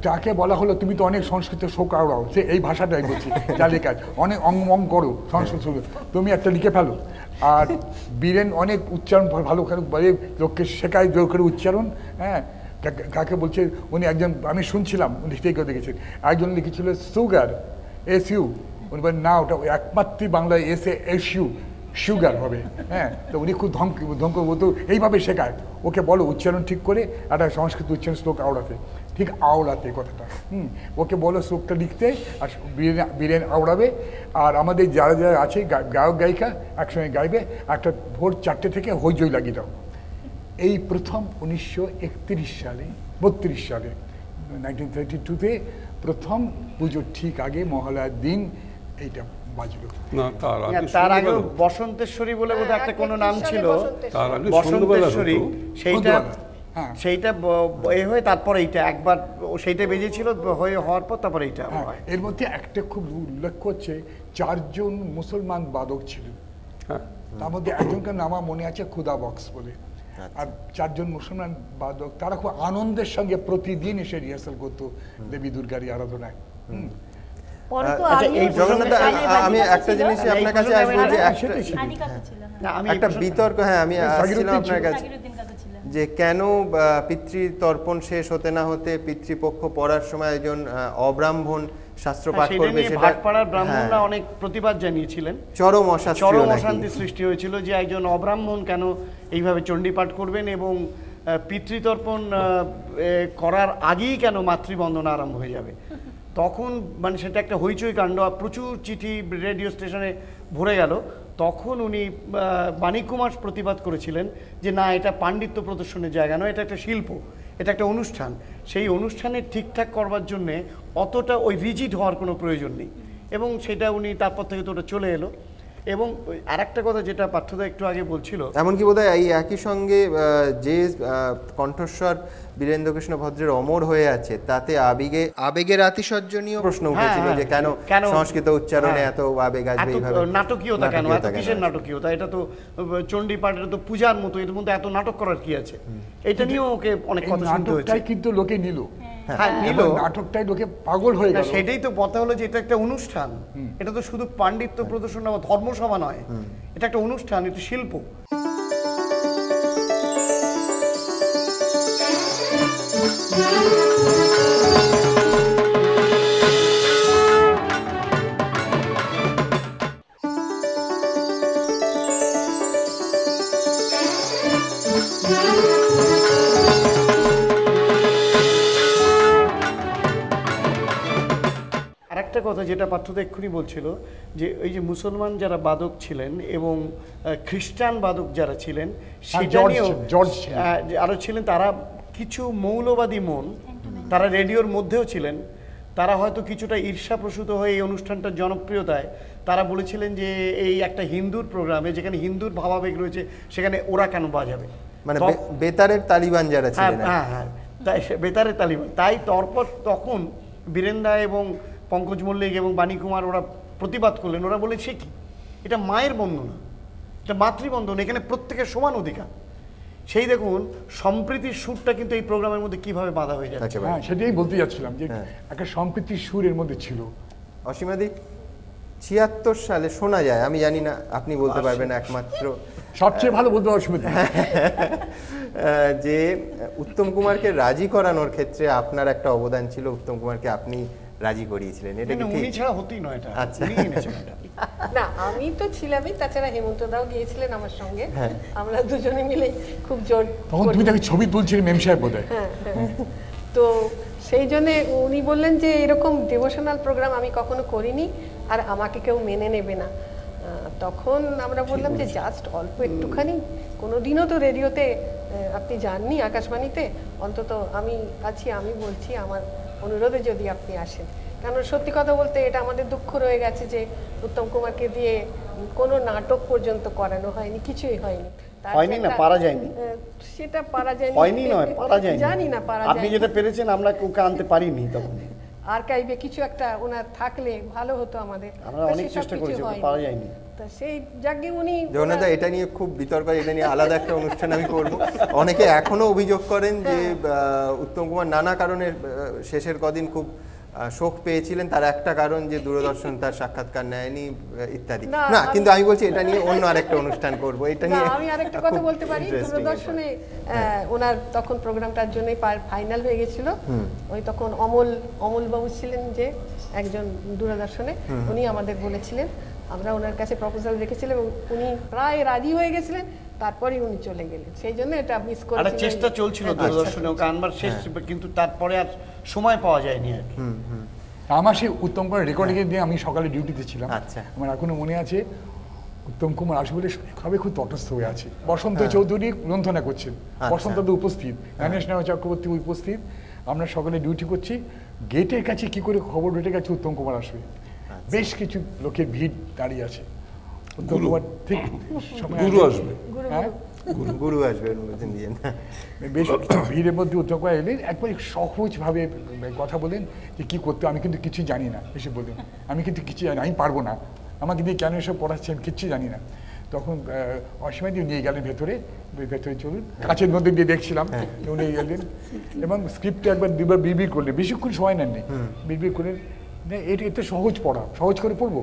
তাকে বলা হলো, তুমি তো অনেক সংস্কৃত শোক আওড়াও, সে এই ভাষাটাই বলছি, জালি কাজ অনেক অঙ্গ করো সংস্কৃত, তুমি একটা লিখে ফেলো। আর বীরেন অনেক উচ্চারণ ভালো করে বলে, লোককে শেখায় জোর করে উচ্চারণ। হ্যাঁ, কাকে বলছে উনি একজন, আমি শুনছিলাম উনি কেউ দেখেছেন, একজন লিখেছিল সুগার SU, উনি বলেন না ওটা একমাত্র বাংলায় SU সুগার হবে। হ্যাঁ, তো উনি খুব ধমক বলতো এইভাবে শেখায়, ওকে বলো উচ্চারণ ঠিক করে একটা সংস্কৃত উচ্চারণ শ্লোক আওড়াতে, ঠিক আওড়াতে কথাটা, ওকে বলো শ্লোকটা লিখতে, আর বীরেন আওড়াবে, আর আমাদের যারা যারা আছে গায়ক গায়িকা একসঙ্গে গাইবে, একটা ভোর 4টে থেকে হইচই লাগিয়ে দাও। এই প্রথম 1931 সালে 32 সালে 1932-তে প্রথম পুজোর ঠিক আগে মহালয়ার দিন এইটা বাজলো। না, তার আগে বসন্তেশ্বরী বলে বোধহয় একটা কোনো নাম ছিল, তার আগে বসন্তেশ্বরী, সেইটা হ্যাঁ সেইটা এ হয়ে তারপরে এইটা একবার সেইটা বেজেছিল, হওয়ার পর তারপরে এইটা। এর মধ্যে একটা খুব উল্লেখ করছে 4 জন মুসলমান বাদক ছিলেন, তার মধ্যে একজনকার নাম আমার মনে আছে খুদা বক্স বলে, আর 4 জন মুসলমান বাদক, তারা খুব আনন্দের সঙ্গে প্রতিদিন এসে রিহার্সাল করতো দেবী দুর্গার আরাধনায়। আমি একটা জিনিস আপনার কাছে আসবো, যে একটা বিতর্ক, হ্যাঁ আমি আসছিলাম আপনার কাছে, যে কেন পিতৃতর্পণ শেষ হতে না হতে পিতৃপক্ষ পড়ার সময় একজন অব্রাহ্মণ শাস্ত্র পাঠ করবে, সেটা ভাটপাড়ার ব্রাহ্মণরা অনেক প্রতিবাদ জানিয়েছিলেন, চরম অশান্তি সৃষ্টি হয়েছিল যে একজন অব্রাহ্মণ কেন এইভাবে চণ্ডীপাঠ করবেন, এবং পিতৃতর্পণ করার আগেই কেন মাতৃবন্দনা আরম্ভ হয়ে যাবে। তখন মানে সেটা একটা হইচই কাণ্ড, প্রচুর চিঠি রেডিও স্টেশনে ভরে গেল। তখন উনি বাণী কুমার প্রতিবাদ করেছিলেন যে না, এটা পাণ্ডিত্য প্রদর্শনের জায়গা নয়, এটা একটা শিল্প, এটা একটা অনুষ্ঠান, সেই অনুষ্ঠানে ঠিকঠাক করবার জন্যে অতটা ওই রিজিড হওয়ার কোনো প্রয়োজন নেই, এবং সেটা উনি তারপর থেকে তো ওটা চলে এলো। এবং আর একটা কথা যেটা পার্থদা একটু আগে বলছিল, এমনকি বোধহয় এই একই সঙ্গে যে কণ্ঠস্বর বীরেন্দ্রকৃষ্ণ ভদ্রের অমর হয়ে আছে, তাতে আবেগের আতিশয্যনীয় প্রশ্ন উঠেছিল যে কেন সংস্কৃত উচ্চারণে এত আবেগ আসবে, এইভাবে নাটকীয়তা কেন, এত কিসের নাটকীয়তা, এটা তো চণ্ডীপাঠ, এটা তো পূজার মতো, এর মধ্যে এত নাটক করার কি আছে, এটা নিয়েও ওকে অনেক কথা শুনতে হয়েছে। কিন্তু লোকে নিল, হ্যাঁ নিল, নাটকটাই লোকে পাগল হয়ে গেল। সেটাই তো কথা হলো যে এটা একটা অনুষ্ঠান, এটা তো শুধু পাণ্ডিত্য প্রদর্শন বা ধর্মসভা নয়, এটা একটা অনুষ্ঠান, এটা শিল্প। আরেকটা কথা যেটা পার্থদা এক্ষুনি বলছিল, যে এই যে মুসলমান যারা বাদক ছিলেন এবং খ্রিস্টান বাদক যারা ছিলেন, সেটা নিয়েও আরও ছিলেন, তারা কিছু মৌলবাদী মন, তারা রেডিওর মধ্যেও ছিলেন, তারা হয়তো কিছুটা ঈর্ষাপ্রসূত হয়ে এই অনুষ্ঠানটার জনপ্রিয়তায় তারা বলেছিলেন যে এই একটা হিন্দুর প্রোগ্রামে, যেখানে হিন্দুর ভাবাবেগ রয়েছে, সেখানে ওরা কেন বাজাবে, মানে বেতারের তালিবান যারা ছিলেন, হ্যাঁ তাই বেতারের তালিবান, তাই তখন বীরেন্দা এবং পঙ্কজ মল্লিক এবং বাণী কুমার ওরা প্রতিবাদ করলেন, ওরা বলে সে কি, এটা মায়ের বন্দনা, এটা মাতৃবন্দন, এখানে প্রত্যেকের সমান অধিকার। সেই দেখুন সম্প্রীতির সুরটা কিন্তু এই প্রোগ্রামের মধ্যে কিভাবে বাধা হয়ে যাচ্ছে। হ্যাঁ, সেটাই বলতে যাচ্ছিলাম যে একটা সম্প্রীতির সুরের মধ্যে ছিল। অসীমাদি 76 সালে শোনা যায়, আমি জানি না, আপনি বলতে পারবেন একমাত্র, সবচেয়ে ভালো বলতে অসীমাদি, যে উত্তম কুমারকে রাজি করানোর ক্ষেত্রে আপনার একটা অবদান ছিল, উত্তম কুমারকে আপনি রাজি করিয়েছিলেন, এটা কি ঠিক? উনি ছাড়া হতেই নয় এটা। আচ্ছা, না আমি তো ছিলামই, তাছাড়া হেমন্ত দাও গিয়েছিলেন আমার সঙ্গে, আমরা দুজনে মিলে খুব জোর। তখন তুমি তাকে ছবি তুলছিলে মেম সাহেব বোধহয়। হ্যাঁ, তো সেই জন্য উনি বললেন যে এরকম ডিভোশনাল প্রোগ্রাম আমি কখনো করিনি, আর আমাকে কেউ মেনে নেবে না। তখন আমরা বললাম যে জাস্ট অল্প একটুখানি, কোনোদিনও তো রেডিওতে আপনি যাননি, আকাশবাণীতে, অন্তত আমি আছি, আমি বলছি আমার অনুরোধে যদি আপনি আসেন। কারণ সত্যি কথা বলতে এটা আমাদের দুঃখ রয়ে গেছে যে উত্তম কুমারকে দিয়ে কোনো নাটক পর্যন্ত করানো হয়নি, কিছুই হয়নি। হয়নি না, পারা যায়নি, সেটা পারা যায়নি, হয়নি নয়, পারা যায়নি, জানি না পারা যায়নি। আপনি যেটা পেরেছেন আমরা ওকে আনতে পারিনি, তখন আর্কাইভে কিছু একটা ওনার থাকলে ভালো হতো আমাদের, আমরা অনেক চেষ্টা করেছি, পারা যায়নি। সেই জায়গায় উনি জগন্নাথদা এটা নিয়ে খুব বিতর্ক, এটা নিয়ে আলাদা একটা অনুষ্ঠান আমি করব। অনেকে এখনো অভিযোগ করেন যে উত্তম কুমার নানা কারণে শেষের কদিন খুব শোক পেয়েছিলেন তার একটা কারণ যে দূরদর্শন তার সাক্ষাৎকার নেয়নি ইত্যাদি। না কিন্তু আমি বলছি এটা নিয়ে অন্য আরেকটা অনুষ্ঠান করব। এটা নিয়ে আমি আরেকটা কথা বলতে পারি, দূরদর্শনে ওনার তখন প্রোগ্রামটার জন্যই ফাইনাল হয়ে গেছিল। ওই তখন অমল বাবু ছিলেন যে একজন দূরদর্শনে, উনি আমাদের বলেছিলেন, আমরা ওনার কাছে প্রপোজাল রেখেছিলাম এবং উনি প্রায় রাজি হয়ে গেছিলেন, তারপরেই উনি চলে গেলেন। সেই জন্য এটা মিস করে একটা চেষ্টা চলছিল দূরদর্শনে ওকে আনবার শেষ, কিন্তু তারপরে আর সময় পাওয়া যায়নি আর কি। আমার সেই উত্তম কুমার রেকর্ডিংয়ের দিয়ে আমি সকালে ডিউটিতে ছিলাম। আমার এখনো মনে আছে উত্তম কুমার আসবে বলে সবে খুব তটস্থ হয়ে আছে। বসন্ত চৌধুরী গ্রন্থনা করছেন, বসন্ত তো উপস্থিত, জ্ঞানেশ নারায়ণ চক্রবর্তী উপস্থিত, আমরা সকালে ডিউটি করছি। গেটের কাছে কি করে খবর উঠে গেছে উত্তম কুমার আসবে, বেশ কিছু লোকের ভিড় দাঁড়িয়ে আছে। উত্তম কুমার ঠিক গুরু আসবে, গুরু আসবে, বেশ কিছু ভিড়ের মধ্যে উত্তম কুমার এলেন, একবার সহজভাবে কথা বলেন যে কী করতে, আমি কিন্তু কিছু জানি না, এসে বলেন আমি কিন্তু কিছু জানি, আমি পারবো না, আমাকে দিয়ে কেন এসব পড়াচ্ছেন, কিচ্ছু জানি না। তখন অসীমা দিয়ে নিয়ে গেলেন ভেতরে চলুন, কাছের মধ্যে দিয়ে দেখছিলাম উনি গেলেন এবং স্ক্রিপ্টটা একবার দুবার বিড়বিড় করলেন, বেশিক্ষণ সময় নেননি, বিড়বিড় করলেন এটা সহজ পড়া, সহজ করে পড়বো।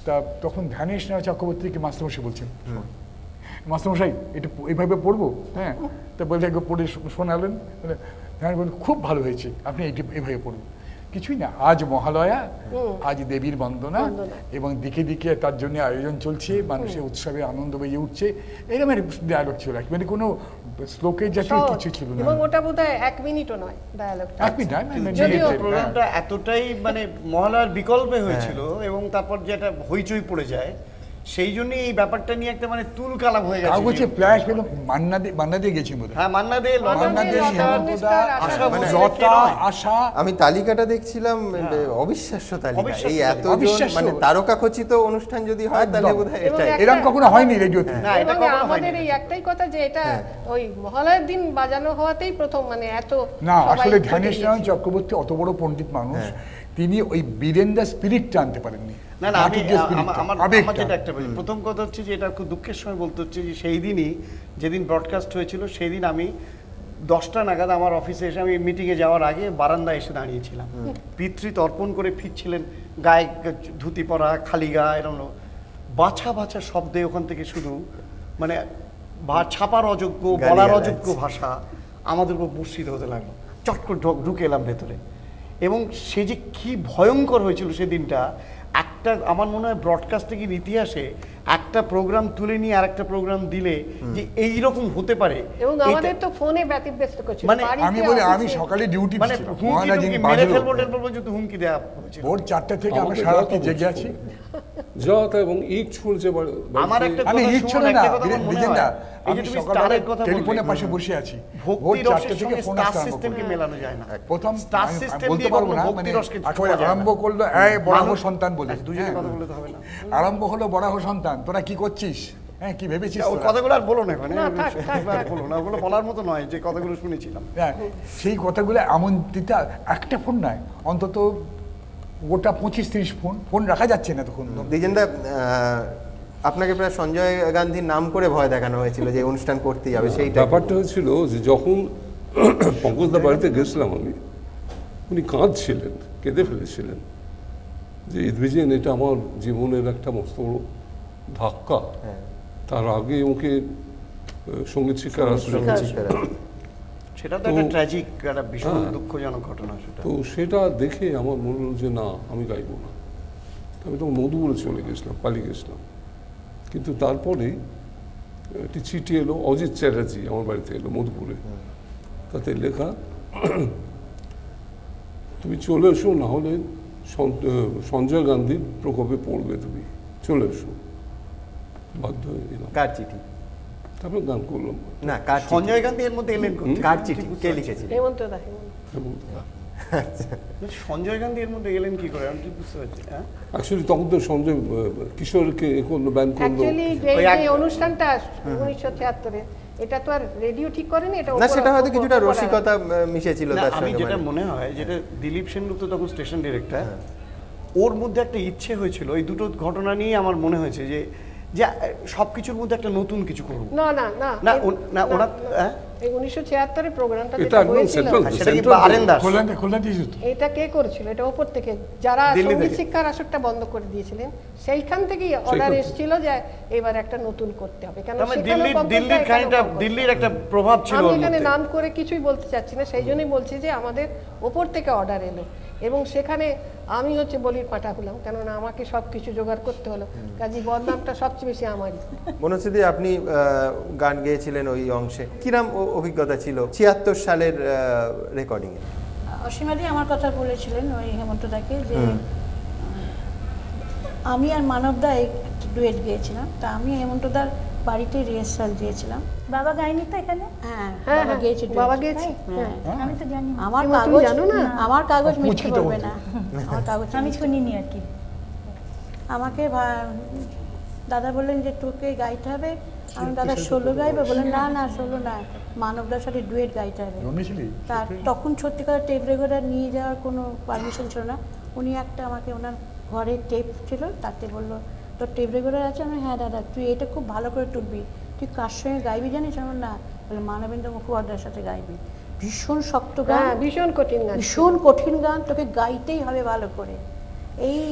তা তখন ধ্যানেশ নারায়ণ চক্রবর্তীকে মাস্টারমশাই বলছেন, মাস্টারমশাই এটা এইভাবে পড়বো, হ্যাঁ, তা বলে একবার পড়ে শোনালেন, ধ্যান বললেন খুব ভালো হয়েছে, আপনি এইভাবে পড়ুন। কিছুই না, আজ মহালয়া, আজ দেবীর বন্দনা এবং দিকে দিকে তার জন্য আয়োজন চলছে, মানুষের উৎসবে আনন্দ বেজে উঠছে, এরকম ডায়ালগ ছিল, মানে কোনো শ্লোকের জাতীয় কিছু ছিল না। এবং ওটা বোধহয় 1 মিনিটও নয় ডায়ালগটা, 1 মিনিট নয়, যদিও প্রোগ্রামটা এতটাই মানে মহালয়ার বিকল্পে হয়েছিল এবং তারপর যেটা হইচই পড়ে যায়, সেই জন্য এই ব্যাপারটা নিয়ে একটা মানে তুল কালাম হয়ে গেছে। হচ্ছে ফ্ল্যাশ পেল, মান্না দিয়ে গেছি বোধহয়, হ্যাঁ মান্না দে, আশা। আমি তালিকাটা দেখছিলাম, অবিশ্বাস্য তালিকা, এই এতজন মানে তারকাখচিত অনুষ্ঠান যদি হয় তাহলে বোধহয় এটাই, এরকম কখনো হয়নি রেডিওতে। না, এটা কখনো হয়নি। আমাদের এই একটাই কথা যে এটা ওই মহালয়ার দিন বাজানো হওয়াতেই প্রথম, মানে এত না, আসলে জ্ঞানেশ নারায়ণ চক্রবর্তী অত বড় পণ্ডিত মানুষ, তিনি ওই বীরেন্দ্র স্পিরিটটা আনতে পারেননি। না না, আমার যেটা একটা প্রথম কথা হচ্ছে যে এটা খুব দুঃখের সময় বলতে হচ্ছে যে সেই দিনই যেদিন ব্রডকাস্ট হয়েছিল সেই দিন আমি 10টা নাগাদ আমার অফিসে এসে, আমি মিটিংয়ে যাওয়ার আগে বারান্দায় এসে দাঁড়িয়েছিলাম, পিতৃ তর্পণ করে ফিরছিলেন, গায়ে ধুতি পরা, খালি গা, এরকম বাছা বাছা শব্দে ওখান থেকে শুধু মানে ছাপার অযোগ্য, বলার অযোগ্য ভাষা আমাদের উপর বর্ষিত হতে লাগলো। চট করে ঢুকে এলাম ভেতরে, এবং সে যে কি ভয়ঙ্কর হয়েছিল সেদিনটা। একটা আমার মনে হয় ব্রডকাস্টিং এর ইতিহাসে একটা প্রোগ্রাম তুলে নিয়ে আরেকটা প্রোগ্রাম দিলে যে এই রকম হতে পারে, এবং আমাদের তো ফোনে ব্যতিব্যস্ত করছিল, মানে আমি বলি আমি সকালে ডিউটি মানে হুমকি মেরে ফেলবো পর্যন্ত হুমকি দেওয়া হয়েছিল। ভোর 4টা থেকে আমরা সারা রাত জেগে আছি। যত এবং ইট ছুঁড়ছে, আমার একটা আমি ইট ছুঁড়ে না, বিজেন্দা এই যে তুমি স্টারের কথা বলছো, টেলিফোনের পাশে বসে আছি, ভোর 4টা থেকে স্টার সিস্টেমকে মেলানো যায় না। প্রথম স্টার সিস্টেম বলতে পারবো না, মানে আরম্ভ করলো এই বরাহ সন্তান বলে, দুজনে কথা বলতে হবে না, আরম্ভ হলো বরাহ সন্তান, তোরা কি করছিস, হ্যাঁ কি ভেবেছিস, ওই কথাগুলো আর বলো না, মানে বলো না, ওগুলো বলার মতো নয় যে কথাগুলো শুনেছিলাম। হ্যাঁ, সেই কথাগুলো আমন্ত্রিত একটা ফোন নয়, অন্তত গোটা 25-30 ফোন রাখা যাচ্ছে না তখন। দ্বিজেনদা, আপনাকে প্রায় সঞ্জয় গান্ধীর নাম করে ভয় দেখানো হয়েছিল যে অনুষ্ঠান করতেই হবে, সেই ব্যাপারটা হয়েছিল যে যখন পঙ্কজদার বাড়িতে গেছিলাম আমি, উনি কাঁদছিলেন, কেঁদে ফেলেছিলেন যে ইদভিজেন এটা আমার জীবনের একটা মস্ত বড় ধাক্কা। তার আগে ওকে সঙ্গীত শিক্ষার আসলে সেটা তো একটা ট্র্যাজিক, একটা ভীষণ দুঃখজনক ঘটনা। তো সেটা দেখে আমার মনে হলো যে না, আমি গাইবো না। আমি তখন মধুপুরে চলে গেছিলাম, পালিয়ে গেছিলাম। কিন্তু তারপরে একটি চিঠি এলো, অজিত চ্যাটার্জি আমার বাড়িতে এলো মধুপুরে, তাতে লেখা তুমি চলে এসো, না হলে সঞ্জয় গান্ধীর প্রকোপে পড়বে, তুমি চলে এসো। বাধ্য হয়ে গেলাম। কার চিঠি? তারপর গান করলাম। না, কার সঞ্জয় গান্ধী এর মধ্যে এলেন? কার চিঠি, কে লিখেছিল? হেমন্ত দা। সঞ্জয় গান্ধী এর মধ্যে এলেন কি করে, আমি কি বুঝতে পারছি। অ্যাকচুয়ালি তখন তো সঞ্জয় কিশোরকে করলো, ব্যান করলো। অ্যাকচুয়ালি এই অনুষ্ঠানটা 1976 এটা তো আর রেডিও ঠিক করেনি, এটা না, সেটা হয়তো কিছুটা রসিকতা মিশেছিল তার সঙ্গে। আমি যেটা মনে হয়, যেটা দিলীপ সেনগুপ্ত তখন স্টেশন ডিরেক্টর, ওর মধ্যে একটা ইচ্ছে হয়েছিল, এই দুটো ঘটনা নিয়ে আমার মনে হয়েছে যে সবকিছুর মধ্যে একটা নতুন কিছু করব। না না না না না, ওরা এই 1976 এর প্রোগ্রামটা এটা যেটা একদম হয়েছিল সেন্ট্রাল সেটা কি আরেন্দাস খুলনাতে হতো। এটা কে করেছিল? এটা ওপর থেকে যারা দিল্লি সঙ্গীত থেকে। শিক্ষার আসরটা বন্ধ করে দিয়েছিলেন সেইখান থেকেই অর্ডার এসেছিল যে এবার একটা নতুন করতে হবে, কেন তার মানে সেখানেও পঙ্কজ দিল্লির দা, খানিকটা এখানেও পঙ্কজ দা। দিল্লির একটা প্রভাব ছিল আমি ওর এখানে মধ্যে। নাম করে কিছুই বলতে চাচ্ছি না, সেই জন্যই বলছি যে আমাদের ওপর থেকে অর্ডার এলো এবং সেখানে আমি হচ্ছে বলির পাঁঠা হলাম, কেননা আমাকে সব কিছু জোগাড় করতে হলো, কাজী বদনামটা সবচেয়ে বেশি আমারই। মনোস্মৃতি, আপনি গান গেয়েছিলেন ওই অংশে, কিরম অভিজ্ঞতা ছিল 76 সালের রেকর্ডিংয়ে? অসীমাদি আমার কথা বলেছিলেন ওই হেমন্তদাকে যে আমি আর মানবদা একটা ডুয়েট গিয়েছিলাম, তা আমি হেমন্তদার বাড়িতে রিহার্সাল দিয়েছিলাম। বাবা গায়নি তো এখানে? হ্যাঁ, হ্যাঁ, বাবা গিয়েছে, বাবা গেছে। হ্যাঁ, আমি তো জানি না। আমার তুমি কাগজ জানো না? আমার কাগজ মিথ্যে মুচকিটা বলবে বলতো। না, আমার কাগজ আমি শুনিনি আর কি। আমাকে দাদা বললেন যে তোকে গাইতে হবে, আমি দাদা 16 গাইবে, বললেন না না 16 না, মানবদার সাথে ডুয়েট গাইতে হবে। তার তখন সত্যিকার টেপ রেকর্ডার নিয়ে যাওয়ার কোনো পারমিশন ছিল না, উনি একটা আমাকে ওনার ঘরে টেপ ছিল, তাতে বললো তোর টেপ রেকর্ডার আছে? আমি হ্যাঁ দাদা, তুই এটা খুব ভালো করে তুলবি, তুই কার সঙ্গে গাইবি জানিস? আমার না, বলে মানবেন্দ্র মুখোপাধ্যায়ের সাথে গাইবি, ভীষণ শক্ত গান, হ্যাঁ, ভীষণ কঠিন গান, ভীষণ কঠিন গান, তোকে গাইতেই হবে ভালো করে। এই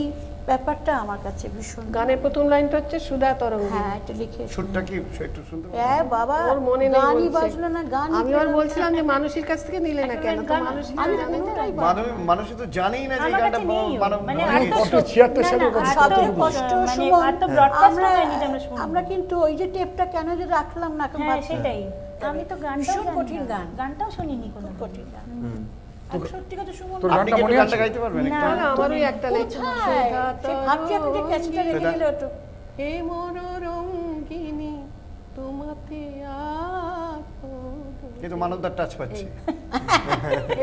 ব্যাপারটা আমার কাছে ভীষণ। গানের প্রথম লাইনটা হচ্ছে সুধা তরঙ্গ। হ্যাঁ, এটা লিখে সুরটা কি একটু শুনতে পারবেন? হ্যাঁ বাবা, ওর মনে নেই গানই বলছে। বাজলো না, গান আমি আর বলছিলাম যে মানুষের কাছ থেকে নিলে না কেন, তো মানুষ আমি জানে না। কোনোটাই মানুষই তো জানেই না যে এই আমার গানটা কাছে নেই ও। মানব মানে গাইছে। আর তো 76 সালে সবচেয়ে কষ্ট মানে সুমন, আর তো broadcast হয়নি যে আমরা শুনবো। আমরা কিন্তু ওই যে টেপটা কেন যে রাখলাম না এখন হ্যাঁ ভাবছি। সেটাই, আমি তো গানটাও ভীষণ জানি কঠিন না। গান। গানটাও শুনিনি কোনো। কঠিন গান। আর সত্যি কথা সুমন, তোর আপনি গানটা কি মনে একটু গানটা আছে? গাইতে পারবেন না, একটু? না, আমারও একটা লাইন ছিল, কোথায়? সুধা সে ভাবছি আপনি যে ক্যাসেটটা রেখে সেটা- দিলে হতো। হে মনোরঙ্গিনী তোমাতে কিন্তু মানবদার টাচ পাচ্ছি।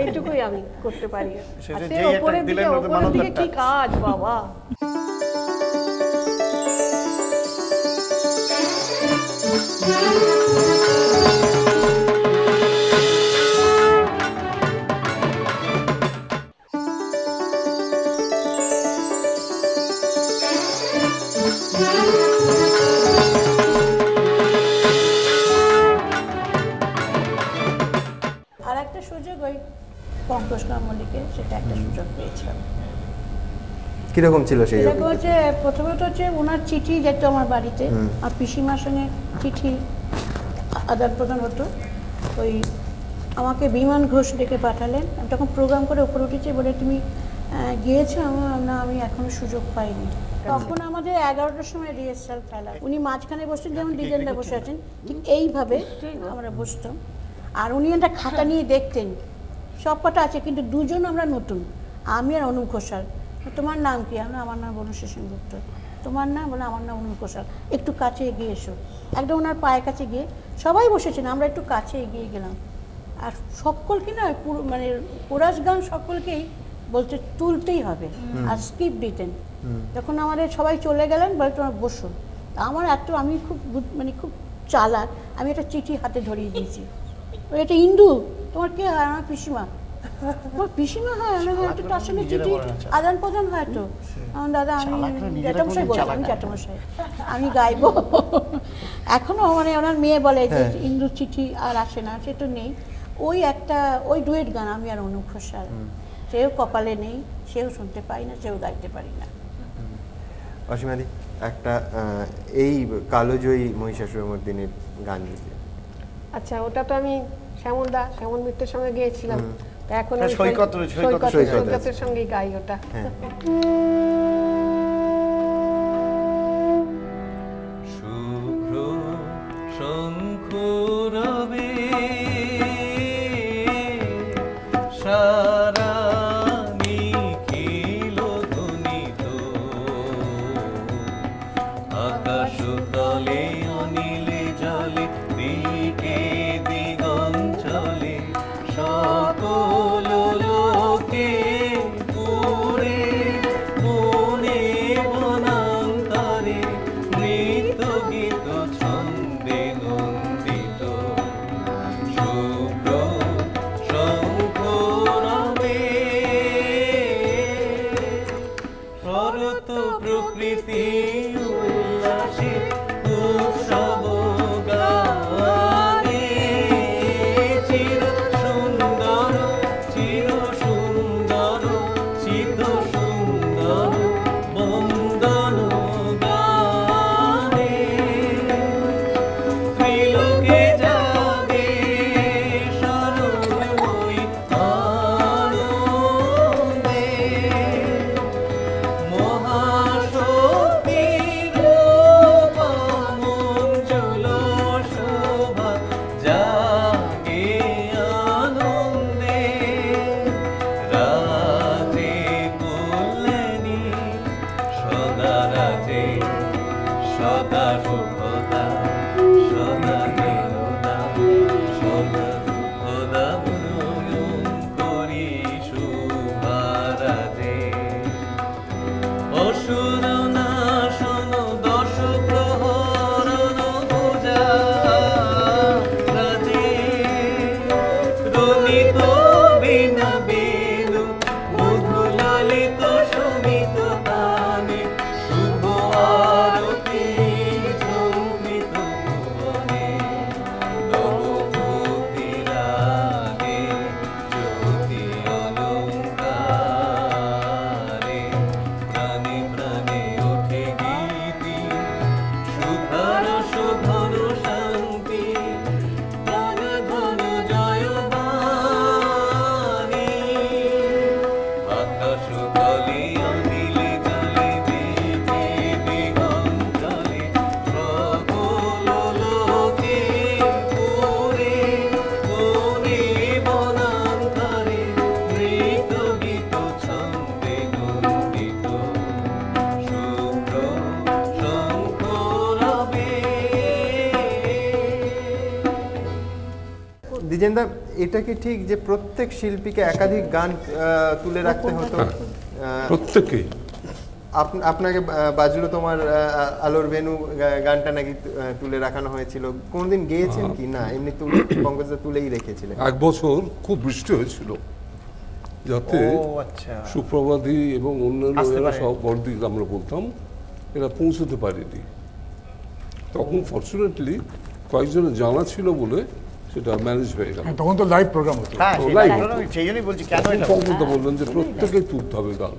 এইটুকুই আমি করতে পারি। সেটা আর যেই সে একটা ওপরের দিলেন দিকে, ওতে ওপরের দিকে মানবদার কি touch। কাজ বাবা। আর একটা সুযোগ ওই পঙ্কজ মল্লিকের, সেটা একটা সুযোগ পেয়েছিলাম। কিরকম ছিল সেই এরকম অভিজ্ঞতা? হচ্ছে প্রথমত হচ্ছে ওনার চিঠি যেত আমার বাড়িতে, আর পিসিমার সঙ্গে চিঠি আদান প্রদান হতো। ওই আমাকে বিমান ঘোষ ডেকে পাঠালেন, আমি তখন প্রোগ্রাম করে উপরে উঠেছি, বলে তুমি গিয়েছো? আমার না, আমি এখনো সুযোগ পাইনি। তখন আমাদের 11টার সময় রিহার্সাল ফেলা, উনি মাঝখানে বসতেন যেমন ডিজেনদা বসে আছেন, ঠিক এইভাবে আমরা বসতাম, আর উনি একটা খাতা নিয়ে দেখতেন, সব কটা আছে কিন্তু দুজন আমরা নতুন, আমি আর অনুপ ঘোষাল। তোমার নাম কি? আমার নাম বনশ্রী সেনগুপ্ত। তোমার নাম? বলে আমার নাম অনুপ ঘোষাল। একটু কাছে এগিয়ে এসো। একদম ওনার পায়ের কাছে গিয়ে সবাই বসেছেন, আমরা একটু কাছে এগিয়ে গেলাম, আর সকলকে না মানে কোরাস গান সকলকেই বলতে তুলতেই হবে, আর স্কিপ দিতেন। যখন আমাদের সবাই চলে গেলেন, বলে তোমার বসো। আমার আমি খুব মানে খুব চালাক, আমি একটা চিঠি হাতে ধরিয়ে দিয়েছি, ওই এটা ইন্দু, তোমার কে হয়? আমার পিসিমা। তোমার পিসিমা হয়? আমি হয়তো তার সঙ্গে চিঠি আদান প্রদান হয়তো। আমার দাদা, আমি জ্যাঠামশাই বললাম, আমি জ্যাঠামশাই, আমি গাইবো। এখনো মানে ওনার মেয়ে বলে যে ইন্দুর চিঠি আর আসে না, সে তো নেই। ওই একটা ওই ডুয়েট গান আমি আর অনুপ ঘোষাল, সেও কপালে নেই, সেও শুনতে পাই না, সেও গাইতে পারি না। অসীমাদি, একটা এই কালোজয়ী মহিষাসুরমর্দিনীর গান দিতে। আচ্ছা, ওটা তো আমি শ্যামল মিত্রের সঙ্গে গিয়েছিলাম, তো এখন হ্যাঁ, সৈকতের সঙ্গে গাই ওটা। শুভ্র শঙ্খ রবে সারা নিখিল ধ্বনিত, আকাশ তলে অনিলে জলে দিকে দিগঞ্চলে সকল লোকে পুরে মনে বনান্তরে নৃত্য গীত ছন্দে নন্দিত। শুভ্র শঙ্খ রবে শরৎ প্রকৃতি উল্লাসে উৎসব গানে দ্বিজেনদা, এটা কি ঠিক যে প্রত্যেক শিল্পীকে একাধিক গান তুলে রাখতে হতো? প্রত্যেকেই। আপনাকে বাজলো তোমার আলোর বেনু গানটা নাকি তুলে রাখানো হয়েছিল, কোনদিন গেয়েছেন কি না? এমনি তুলে পঙ্কজদা তুলেই রেখেছিলেন? এক বছর খুব বৃষ্টি হয়েছিল, যাতে সুপ্রভাতী এবং অন্যান্য এরা সব বর্দি আমরা বলতাম, এরা পৌঁছতে পারেনি। তখন ফরচুনেটলি কয়েকজনের জানা ছিল বলে সেটা ম্যানেজ হয়ে গেল। তখন তো লাইভ প্রোগ্রাম হতো। বললেন যে প্রত্যেকেই তুলতে হবে গান।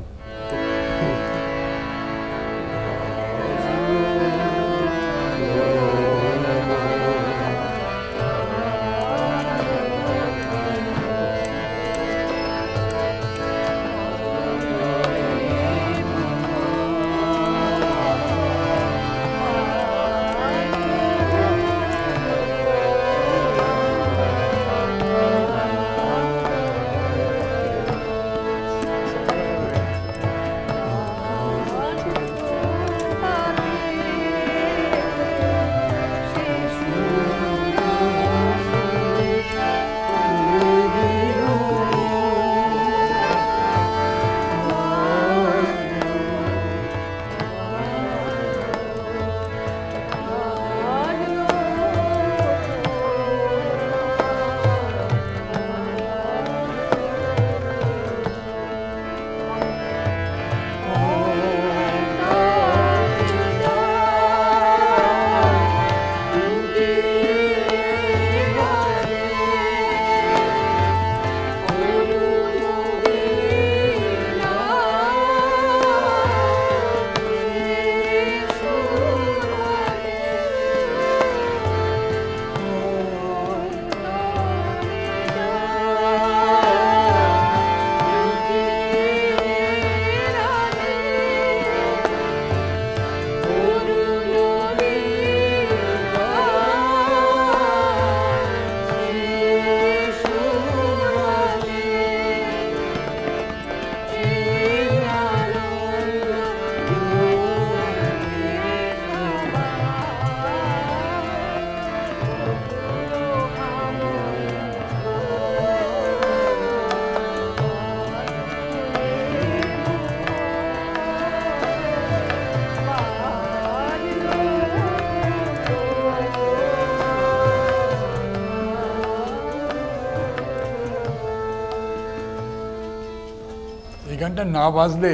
গানটা না বাজলে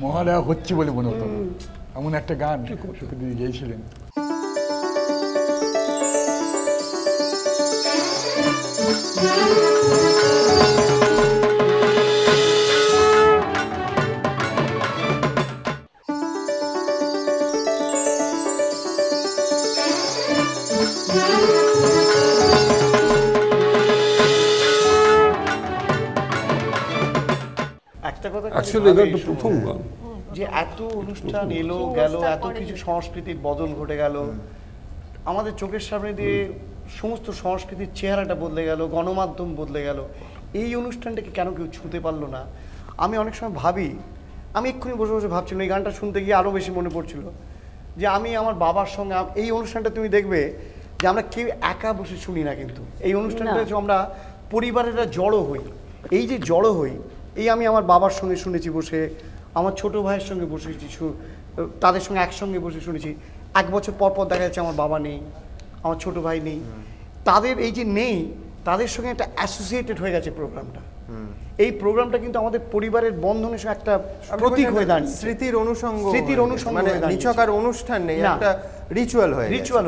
মহালয়া হচ্ছে বলে মনে হতো, এমন একটা গান সুখদিদি গেয়েছিলেন। প্রথম গান যে এত অনুষ্ঠান এলো গেল, এত কিছু সংস্কৃতির বদল ঘটে গেল, আমাদের চোখের সামনে দিয়ে সমস্ত সংস্কৃতির চেহারাটা বদলে গেল, গণমাধ্যম বদলে গেল, এই অনুষ্ঠানটাকে কেন কেউ ছুঁতে পারলো না? আমি অনেক সময় ভাবি, আমি এক্ষুনি বসে বসে ভাবছিলাম, এই গানটা শুনতে গিয়ে আরও বেশি মনে পড়ছিল যে আমি আমার বাবার সঙ্গে, এই অনুষ্ঠানটা তুমি দেখবে যে আমরা কেউ একা বসে শুনি না, কিন্তু এই অনুষ্ঠানটা হচ্ছে আমরা পরিবারেরা জড়ো হই। এই যে জড়ো হই, এই আমি আমার বাবার সঙ্গে শুনেছি বসে, আমার ছোট ভাইয়ের সঙ্গে বসেছি, তাদের সঙ্গে একসঙ্গে বসে শুনেছি। এক বছর পর পর দেখা যাচ্ছে আমার বাবা নেই, আমার ছোট ভাই নেই, তাদের এই যে নেই, তাদের সঙ্গে একটা অ্যাসোসিয়েটেড হয়ে গেছে প্রোগ্রামটা। এই প্রোগ্রামটা কিন্তু আমাদের পরিবারের বন্ধনের সঙ্গে একটা প্রতীক হয়ে দাঁড়িয়ে, স্মৃতির অনুষঙ্গ, মানে নিছক আর অনুষ্ঠান নেই, একটা রিচুয়াল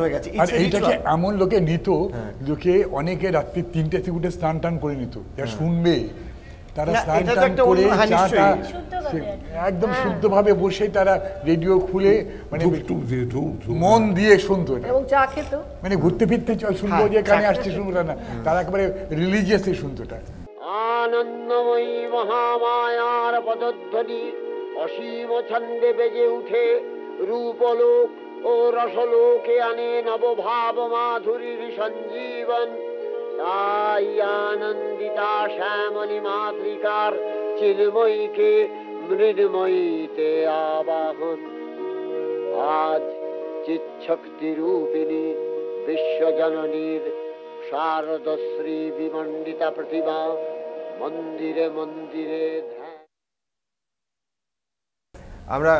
হয়ে গেছে। আর এইটাকে এমন লোকে নিত, লোকে অনেকে রাত্রি 3টে থেকে উঠে স্নান টান করে নিত, যা শুনবে তারা স্নান টান করে চাটা একদম শুদ্ধভাবে বসে তারা রেডিও খুলে মানে মন দিয়ে শুনতো, এবং চা খেত, মানে ঘুরতে ফিরতে শুনবো যে কানে আসছে শুনবো না, তারা একেবারে রিলিজিয়াসলি শুনতো। আনন্দময়ী মহামায়ার পদধ্বনি অসীম ছন্দে বেজে উঠে রূপলোক ও রসলোকে আনে নবভাব মাধুরীর সঞ্জীবন। তাই আনন্দিতা শ্যামলী মাতৃকার চিন্ময়ীকে মৃন্ময়ীতে আবাহন। আজ চিৎশক্তি রূপিণী বিশ্বজননীর শারদশ্রী বিমণ্ডিতা প্রতিভা মন্দিরে মন্দিরে ধ্যান। আমরা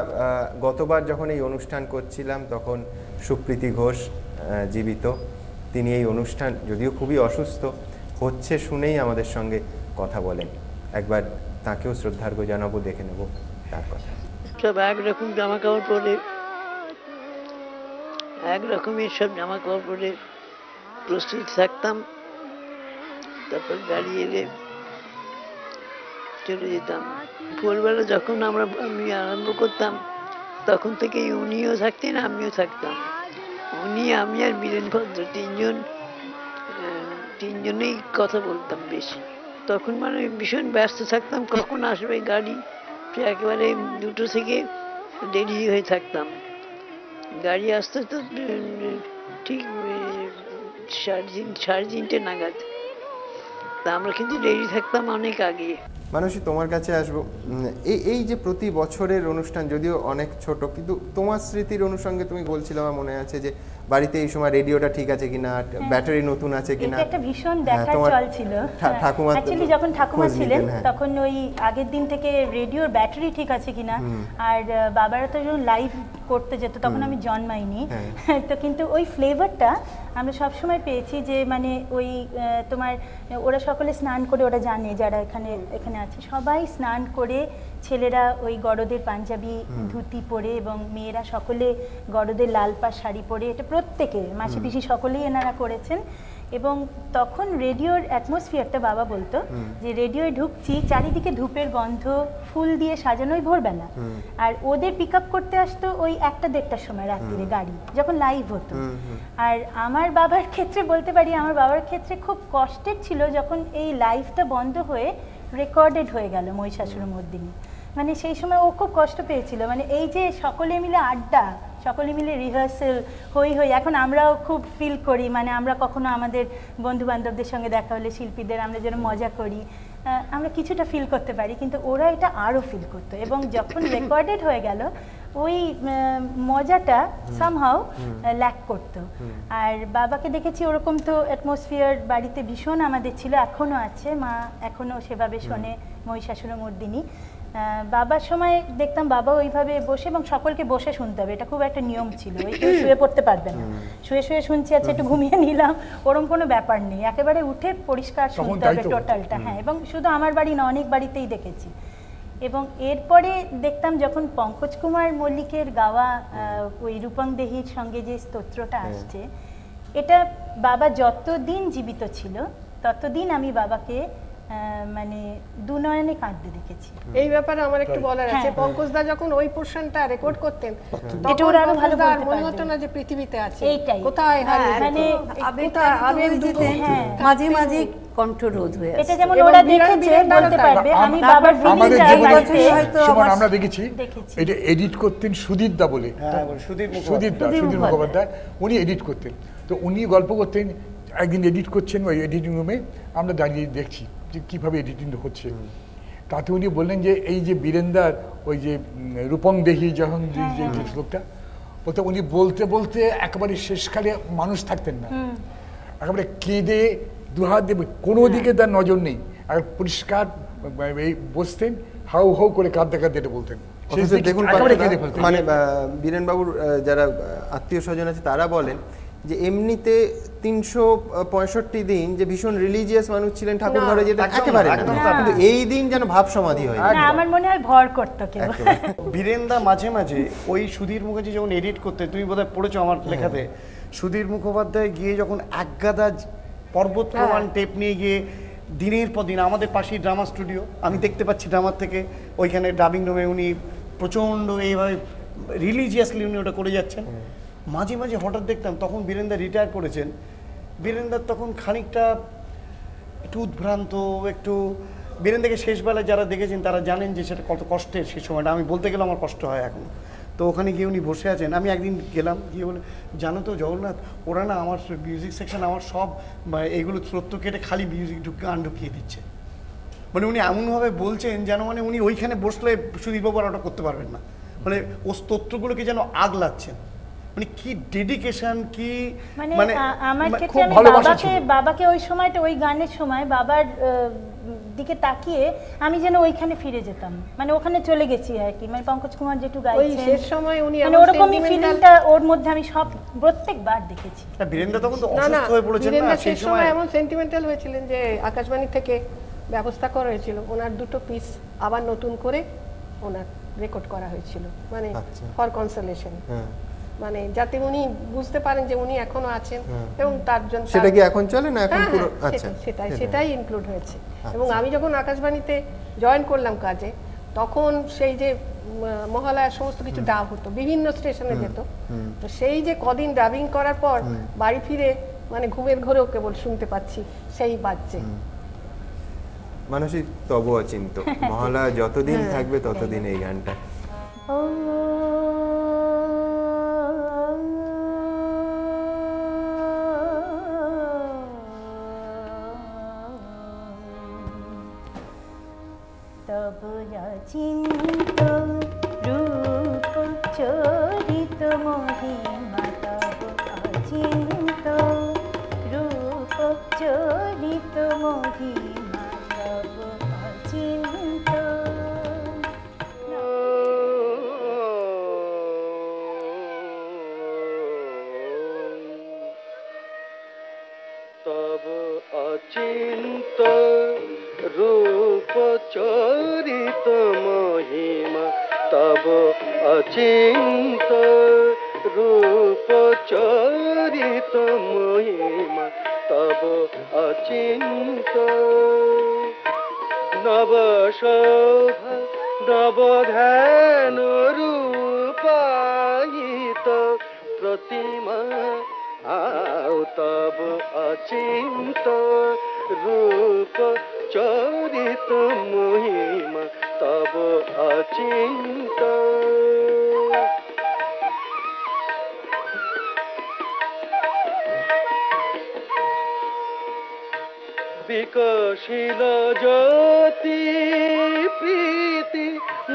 গতবার যখন এই অনুষ্ঠান করছিলাম তখন সুপ্রীতি ঘোষ জীবিত, তিনি এই অনুষ্ঠান যদিও খুবই অসুস্থ হচ্ছে শুনেই আমাদের সঙ্গে কথা বলেন। একবার তাকেও শ্রদ্ধার্ঘ্য জানাবো, দেখে নেব তার কথা। সব একরকম জামা কাপড় পরে, একরকমের সব জামা কাপড় পরে প্রস্তুত থাকতাম, তারপর গাড়ি এলে চলে যেতাম। ভোরবেলা যখন আমি আরম্ভ করতাম তখন থেকেই উনিও থাকতেন, আমিও থাকতাম। উনি, আমি আর বীরেন ভদ্র তিনজনেই কথা বলতাম বেশি। তখন মানে ভীষণ ব্যস্ত থাকতাম, কখন আসবে গাড়ি, একেবারে 2টো থেকে দেরি হয়ে থাকতাম। গাড়ি আসতে তো ঠিক 3:30 নাগাদ, তা আমরা কিন্তু দেরি থাকতাম অনেক আগে। মানসী, তোমার কাছে আসবো। এই যে প্রতি বছরের অনুষ্ঠান যদিও অনেক ছোট, কিন্তু তোমার স্মৃতির অনুষঙ্গে তুমি বলছিলে, আমার মনে আছে যে বাড়িতে এই সময় রেডিওটা ঠিক আছে কিনা, ব্যাটারি নতুন আছে কিনা, এটা একটা ভীষণ দেখার চল ছিল। ঠাকুমা অ্যাকচুয়ালি যখন ঠাকুমা ছিলেন তখন ওই আগের দিন থেকে রেডিওর ব্যাটারি ঠিক আছে কিনা, আর বাবারা তো যখন লাইভ করতে যেত তখন আমি জন্মাইনি, তো কিন্তু ওই ফ্লেভারটা আমরা সবসময় পেয়েছি যে মানে ওই তোমার ওরা সকলে স্নান করে, ওরা জানে যারা এখানে আছে সবাই স্নান করে, ছেলেরা ওই গড়দের পাঞ্জাবি ধুতি পরে এবং মেয়েরা সকলে গড়দের লাল পাড় শাড়ি পরে, এটা প্রত্যেকে মাসি পিসি সকলেই এনারা করেছেন। এবং তখন রেডিওর অ্যাটমসফিয়ারটা বাবা বলতো যে রেডিওয় ঢুকছি, চারিদিকে ধূপের গন্ধ, ফুল দিয়ে সাজানোই ভোরবেলা, আর ওদের পিক আপ করতে আসতো ওই 1টা-1:30টার সময় রাত্রিরে গাড়ি, যখন লাইভ হতো। আর আমার বাবার ক্ষেত্রে বলতে পারি, আমার বাবার ক্ষেত্রে খুব কষ্টের ছিল যখন এই লাইভটা বন্ধ হয়ে রেকর্ডেড হয়ে গেল মহিষাসুরমর্দিনী। মানে সেই সময় ও খুব কষ্ট পেয়েছিল, মানে এই যে সকলে মিলে আড্ডা, সকলে মিলে রিহার্সেল হই, এখন আমরাও খুব ফিল করি, মানে আমরা কখনো আমাদের বন্ধু বান্ধবদের সঙ্গে দেখা হলে শিল্পীদের আমরা যেন মজা করি, আমরা কিছুটা ফিল করতে পারি, কিন্তু ওরা এটা আরও ফিল করতো। এবং যখন রেকর্ডেড হয়ে গেল ওই মজাটা সামহাও ল্যাক করতো। আর বাবাকে দেখেছি ওরকম তো অ্যাটমসফিয়ার বাড়িতে ভীষণ আমাদের ছিল, এখনও আছে, মা এখনও সেভাবে শোনে মহিষাসুরমর্দিনী। বাবার সময় দেখতাম বাবা ওইভাবে বসে, এবং সকলকে বসে শুনতে হবে, এটা খুব একটা নিয়ম ছিল। ওই কেউ শুয়ে পড়তে পারবে না, শুয়ে শুনছি, আচ্ছা একটু ঘুমিয়ে নিলাম, ওরম কোনো ব্যাপার নেই, একেবারে উঠে পরিষ্কার শুনতে হবে টোটালটা। হ্যাঁ, এবং শুধু আমার বাড়ি না, অনেক বাড়িতেই দেখেছি। এবং এরপরে দেখতাম যখন পঙ্কজ কুমার মল্লিকের গাওয়া ওই রূপং দেহির সঙ্গে যে স্তোত্রটা আসছে, এটা বাবা যতদিন জীবিত ছিল ততদিন আমি বাবাকে মানে দুনয়নে কাঁদতে দেখেছি। এই ব্যাপারে আমার একটু বলার আছে, পঙ্কজ দা যখন ওই পোরশনটা রেকর্ড করতেন এটা ওরা আরো ভালো বলতে মনে হতো না যে পৃথিবীতে আছে, এইটাই কোথায় হারিয়ে, মানে আবেগ দিতে মাঝে মাঝে কণ্ঠরোধ হয়ে, এটা যেমন ওরা দেখেছে বলতে পারবে। আমি বাবার ফিলিংটা হয়তো আমরা দেখেছি, এটা এডিট করতেন সুধীর দা বলে, সুধীর মুখোপাধ্যায়, উনি এডিট করতেন। তো উনি গল্প করতেন, একদিন এডিট করছেন ওই এডিটিং রুমে, আমরা দাঁড়িয়ে দেখছি যে কীভাবে এডিটিং হচ্ছে। তাতে উনি বললেন যে এই যে বীরেন্দার ওই যে রূপং দেহি যখন যে শ্লোকটা, ওটা উনি বলতে বলতে একেবারে শেষকালে মানুষ থাকতেন না, একেবারে কেঁদে দুহাত দেবে, কোনো দিকে তার নজর নেই, আর পরিষ্কার এই বসতেন, হাউ হাউ করে কাঁদতে কাঁদতে বলতেন। দেখুন, মানে বীরেন বাবুর যারা আত্মীয় স্বজন আছে তারা বলেন যে এমনিতে 365 দিন যে ভীষণ রিলিজিয়াস মানুষ ছিলেন, ঠাকুর ঘরে যেতেন একেবারে না, কিন্তু এই দিন যেন ভাব সমাধি হয়ে যায়। আমার মনে হয় ভর করতো কেউ। বীরেন্দা মাঝে মাঝে ওই সুধীর মুখার্জি যখন এডিট করতে, তুমি বোধহয় পড়েছো আমার লেখাতে, সুধীর মুখোপাধ্যায় গিয়ে যখন একগাদা পর্বত প্রমাণ টেপ নিয়ে গিয়ে দিনের পর দিন, আমাদের পাশেই ড্রামা স্টুডিও, আমি দেখতে পাচ্ছি ড্রামার থেকে, ওইখানে ডাবিং রুমে উনি প্রচণ্ড এইভাবে রিলিজিয়াসলি উনি ওটা করে যাচ্ছেন। মাঝে মাঝে হঠাৎ দেখতাম, তখন বীরেন্দা রিটায়ার করেছেন, বীরেন্দার তখন খানিকটা একটু উদ্ভ্রান্ত, একটু বীরেন্দাকে শেষবেলায় যারা দেখেছেন তারা জানেন যে সেটা কত কষ্টের সেই সময়টা, আমি বলতে গেলে আমার কষ্ট হয় এখন। তো ওখানে গিয়ে উনি বসে আছেন, আমি একদিন গেলাম, গিয়ে বলে, জানো তো জগন্নাথ, ওরা না আমার মিউজিক সেকশন আমার সব এইগুলো স্রোত কেটে খালি মিউজিক গান ঢুকিয়ে দিচ্ছে। মানে উনি এমনভাবে বলছেন যেন মানে উনি ওইখানে বসলে সুধীরবাবু আর ওটা করতে পারবেন না, মানে ও স্তোত্রগুলোকে যেন আগ লাগছেন। মানে কি ডেডিকেশন, কি মানে আমার ক্ষেত্রে আমি বাবাকে ওই সময়টা ওই গানের সময় বাবার দিকে তাকিয়ে আমি যেন ওইখানে ফিরে যেতাম, মানে ওখানে চলে গেছি আর কি। মানে পঙ্কজ কুমার যেটু গাইছেন শেষ সময় উনি মানে ওরকমই ফিলিংটা ওর মধ্যে আমি সব প্রত্যেকবার দেখেছি। বীরেন্দ্র তখন তো অসুস্থ হয়ে পড়েছেন না, সেই সময় এমন সেন্টিমেন্টাল হয়েছিলেন যে আকাশবাণী থেকে ব্যবস্থা করা হয়েছিল ওনার দুটো পিস আবার নতুন করে ওনার রেকর্ড করা হয়েছিল, মানে ফর কনসোলেশন, মানে যাতে উনি বুঝতে পারেন যে উনি এখনো আছেন এবং তার জন্য। সেটা কি এখন চলে না এখন পুরো? আচ্ছা, সেটাই ইনক্লুড হয়েছে। এবং আমি যখন আকাশবাণীতে জয়েন করলাম কাজে, তখন সেই যে মহালয়ার সমস্ত কিছু ডাব হতো, বিভিন্ন স্টেশনে যেত, তো সেই যে কদিন ডাবিং করার পর বাড়ি ফিরে মানে ঘুমের ঘরেও কেবল শুনতে পাচ্ছি সেই বাজছে। মানসী তব অচিন্ত, মহালয়া যতদিন থাকবে ততদিন এই গানটা। তব অচিন্ত রূপ চরিত মহিমা, তব অচিন্ত রূপ চরিত মহিমা, তব অচিন্ত। তব অচিন্ত রূপ চরিত মহিমা, তব অচিন্ত রূপ চরিত মহিমা, তব অচিন্ত নব শোভা নব ধ্যান রূপায়িত প্রতিমা, তব অচিন্ত রূপ চরিত মহিমা, তব অচিন্ত বিকশিল জ্যোতি প্রীতি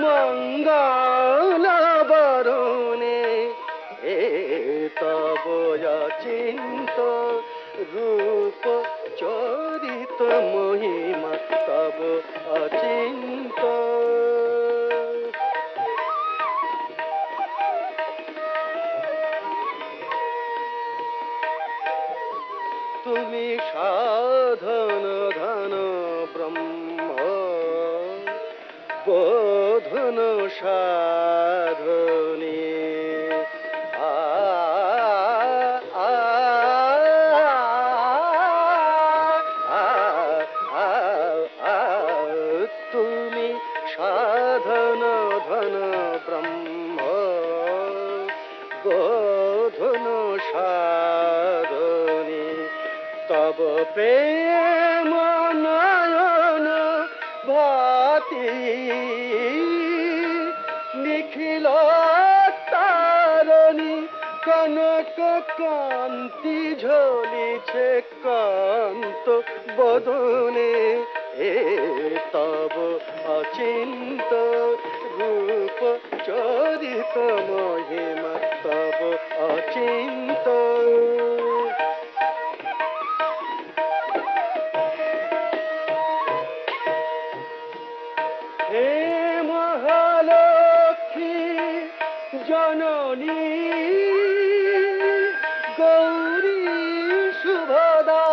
মঙ্গল বরণে, তব অচিন্ত রূপ চরিত মহিমা, তব অচিন্ত তুমি সাধন ধন ব্রহ্ম বোধন সাধনী, তুমি সাধন ধন ব্রহ্ম বোধন সাধনী, তব প্রেম নয়ন ভাতি নিখিল তারণী, কনক কান্তি ঝলিছে কান্ত বদনে, তব অচিন্ত রূপ চরিত মহিমা, তব অচিন্ত হে মহালক্ষ্মী জননী গৌরী শুভদা,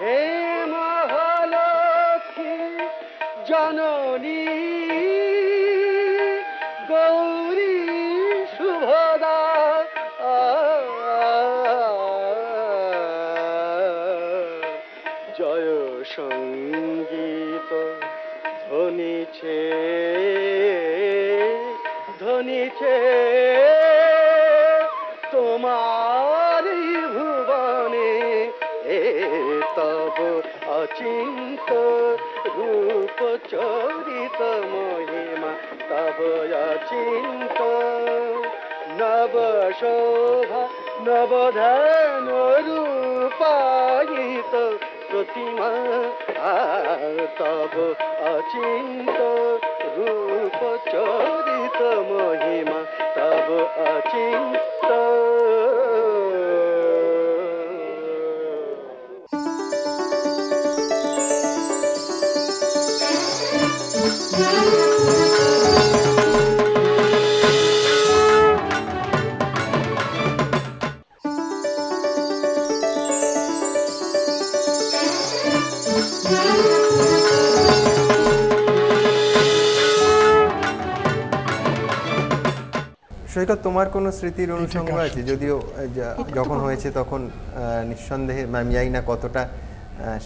হে মহালক্ষ্মী জননী গৌরী শুভদা, জয় সঙ্গীত ধ্বনিছে ধ্বনিছে তোমার ভুবনে, তব অচিন্ত রূপ চরিত মহিমা, তব অচিন্ত নব শোভা নবধান রূপায়িত প্রতিমা তব অচিন্ত রূপ চরিত মহিমা তব অচিন্ত সৈকত, তোমার কোনো স্মৃতির অনুষঙ্গ আছে? যদিও যখন হয়েছে তখন নিঃসন্দেহে আমি জানি না কতটা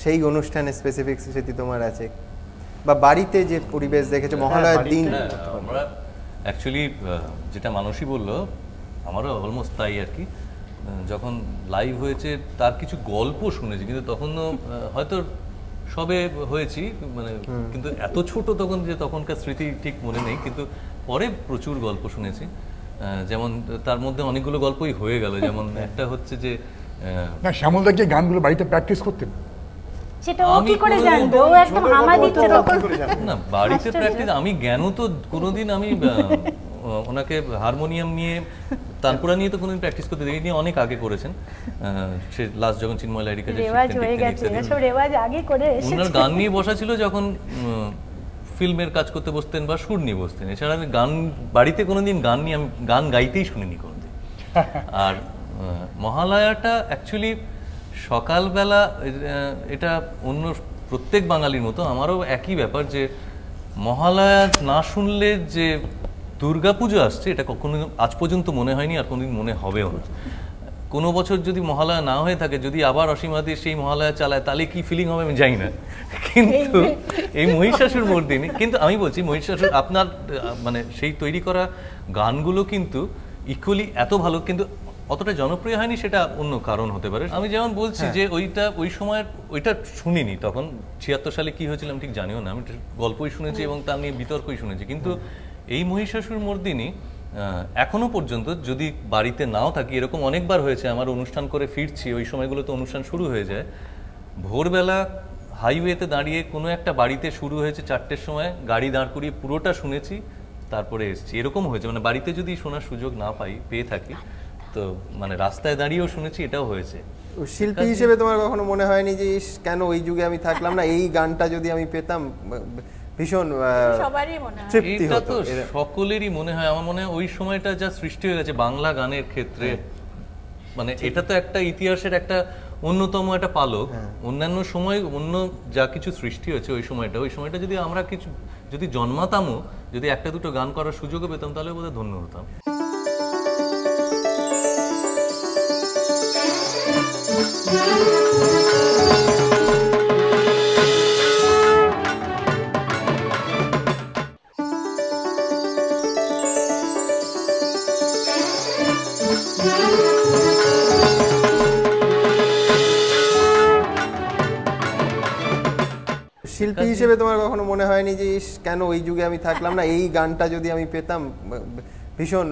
সেই অনুষ্ঠানে স্পেসিফিক স্মৃতি তোমার আছে, বা বাড়িতে যে পরিবেশ দেখেছো মহালয়ার দিন। আমরা অ্যাকচুয়ালি যেটা মানুষই বললো, আমারও অলমোস্ট তাই আর কি। যখন লাইভ হয়েছে তার কিছু গল্প শুনেছি, কিন্তু তখনও হয়তো সবে হয়েছি, মানে কিন্তু এত ছোট তখন যে তখনকার স্মৃতি ঠিক মনে নেই, কিন্তু পরে প্রচুর গল্প শুনেছি। যেমন তার মধ্যে অনেকগুলো গল্পই হয়ে গেল। যেমন একটা হচ্ছে যে না, শ্যামল দা কি গানগুলো বাড়িতে প্র্যাকটিস করতেন? সেটা ও কি করে জানবে? ও একদম হামা দিচ্ছে তখন। না, বাড়িতে প্র্যাকটিস আমি জ্ঞানও তো কোনোদিন আমি ওনাকে হারমোনিয়াম নিয়ে তানপুরা নিয়ে তো কোনোদিন প্র্যাকটিস করতে দেখিনি, অনেক আগে করেছেন। সে লাস্ট যখন চিন্ময় লাইরিকা রেওয়াজ হয়ে গেছে, এসব রেওয়াজ আগে করে এসেছে। ওনার গান নিয়ে বসা ছিল যখন ফিল্মের কাজ করতে বসতেন বা সুর নিয়ে বসতেন। এছাড়া আমি গান বাড়িতে কোনোদিন গান নিয়ে আমি গান গাইতেই শুনিনি কোনোদিন। আর মহালয়াটা অ্যাকচুয়ালি সকালবেলা, এটা অন্য প্রত্যেক বাঙালির মতো আমারও একই ব্যাপার, যে মহালয়া না শুনলে যে দুর্গাপুজো আসছে এটা কখনো আজ পর্যন্ত মনে হয়নি, আর কোনোদিন মনে হবেও না। কোনো বছর যদি মহালয়া না হয়ে থাকে, যদি আবার অসীমাদি সেই মহালয়া চালায়, তাহলে কি ফিলিং হবে আমি জানি না। কিন্তু এই মহিষাসুর মর্দিনী, কিন্তু আমি বলছি মহিষাসুর আপনার মানে সেই তৈরি করা গানগুলো কিন্তু ইকুয়ালি এত ভালো, কিন্তু অতটা জনপ্রিয় হয়নি, সেটা অন্য কারণ হতে পারে। আমি যেমন বলছি যে ওই সময়ের ওইটা শুনিনি, তখন ৭৬ সালে কি হয়েছিল আমি ঠিক জানিও না। আমি গল্পই শুনেছি এবং তা নিয়ে বিতর্কই শুনেছি। কিন্তু এই মহিষাসুর মর্দিনী এখনো পর্যন্ত যদি বাড়িতে নাও থাকি, এরকম অনেকবার হয়েছে, আমার অনুষ্ঠান করে ফিরছি, ওই সময়গুলোতে অনুষ্ঠান শুরু হয়ে যায়, ভোরবেলা হাইওয়েতে দাঁড়িয়ে কোনো একটা বাড়িতে শুরু হয়েছে ৪টের সময়, গাড়ি দাঁড় করিয়ে পুরোটা শুনেছি, তারপরে এসেছি। এরকম হয়েছে, মানে বাড়িতে যদি শোনার সুযোগ না পেয়ে থাকি, তো মানে রাস্তায় দাঁড়িয়েও শুনেছি, এটাও হয়েছে। শিল্পী হিসেবে তোমার কখনো মনে হয়নি যে কেন ওই যুগে আমি থাকলাম না, এই গানটা যদি আমি পেতাম? ভীষণ তৃপ্তি হতো। সকলেরই মনে হয়, আমার মনে হয় ওই সময়টা যা সৃষ্টি হয়ে গেছে বাংলা গানের ক্ষেত্রে, মানে এটা তো একটা ইতিহাসের একটা অন্যতম একটা পালক। অন্যান্য সময় অন্য যা কিছু সৃষ্টি হয়েছে ওই সময়টা যদি আমরা কিছু যদি জন্মাতামও, যদি একটা দুটো গান করার সুযোগও পেতাম, তাহলে বোধহয় ধন্য হতাম। শিল্পী হিসেবে তোমার কখনো মনে হয়নি যে কেন ওই যুগে আমি থাকলাম না, এই গানটা যদি আমি পেতাম? ভীষণ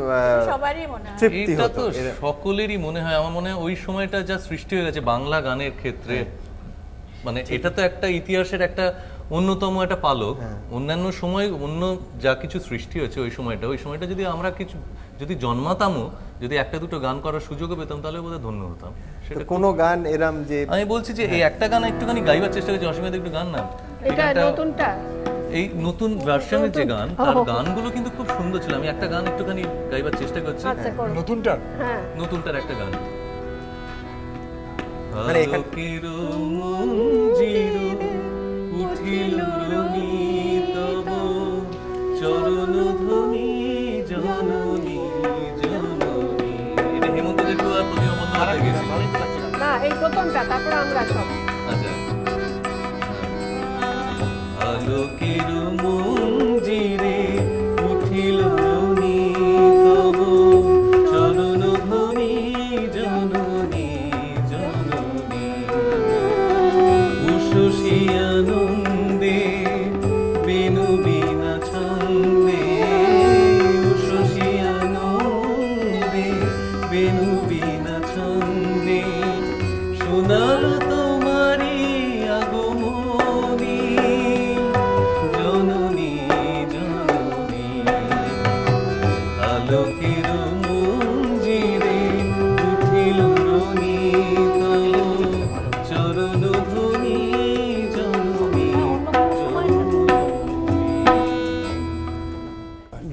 তৃপ্তি হতো। সকলেরই মনে হয়, আমার মনে হয় ওই সময়টা যা সৃষ্টি হয়ে গেছে বাংলা গানের ক্ষেত্রে, মানে এটা তো একটা ইতিহাসের একটা অন্যতম একটা পালক। অন্যান্য সময় অন্য যা কিছু সৃষ্টি হয়েছে ওই সময়টা যদি আমরা কিছু যদি জন্মাতামও, যদি একটা দুটো গান করার সুযোগও পেতাম, তাহলে বোধহয় ধন্য হতাম। সেটা কোনো গান এরম যে আমি বলছি যে এই একটা গান একটুখানি গাইবার চেষ্টা করেছি, অসীমাদি একটু গান না, এটা নতুনটা, এই নতুন ভার্সনের যে গান, তার গানগুলো কিন্তু খুব সুন্দর ছিল। আমি একটা গান একটুখানি গাইবার চেষ্টা করছি। নতুনটার একটা গান, মানে উঠিল রঙি তব চরণ ধ্বনি জননী জননী। এটা হেমন্ত জেঠু আর প্রতিমা বন্দ্যোপাধ্যায় গেছিল না, এই প্রথমটা, তারপর আমরা সব। আচ্ছা, আলোকের মঞ্জিরে উঠিল রঙি তব চরণ ধ্বনি জননী জননী। উষসী আনন্দে বেনু বিনা ছন্দে, উষসী আনন্দে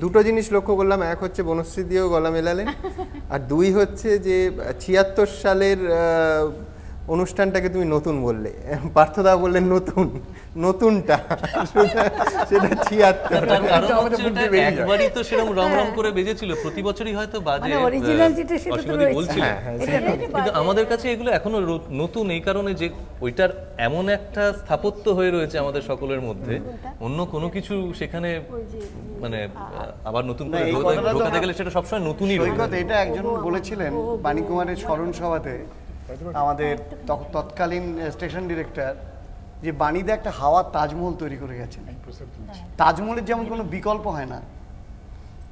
দুটো জিনিস লক্ষ্য করলাম, এক হচ্ছে বনশ্রী দিয়েও গলা মেলালেন, আর দুই হচ্ছে যে ৭৬ সালের অনুষ্ঠানটাকে তুমি নতুন বললে, পার্থদা বললেন নতুনটা সেটা ৭৬। একবারই তো সেরকম রমরম করে বেজেছিল, প্রতি বছরই হয়তো বাজে, কিন্তু আমাদের কাছে এগুলো এখনো নতুন, এই কারণে যে ওইটার এমন একটা স্থাপত্য হয়ে রয়েছে আমাদের সকলের মধ্যে, অন্য কোনো কিছু সেখানে মানে আবার নতুন করে ঢোকাতে গেলে সেটা সবসময় নতুনই রয়েছে। এটা একজন বলেছিলেন বাণীকুমারের স্মরণ সভাতে, আমাদের তৎকালীন স্টেশন ডিরেক্টর, যে বাণীদা একটা হাওয়ার তাজমহল তৈরি করে গেছেন। তাজমহলের যেমন কোনো বিকল্প হয় না,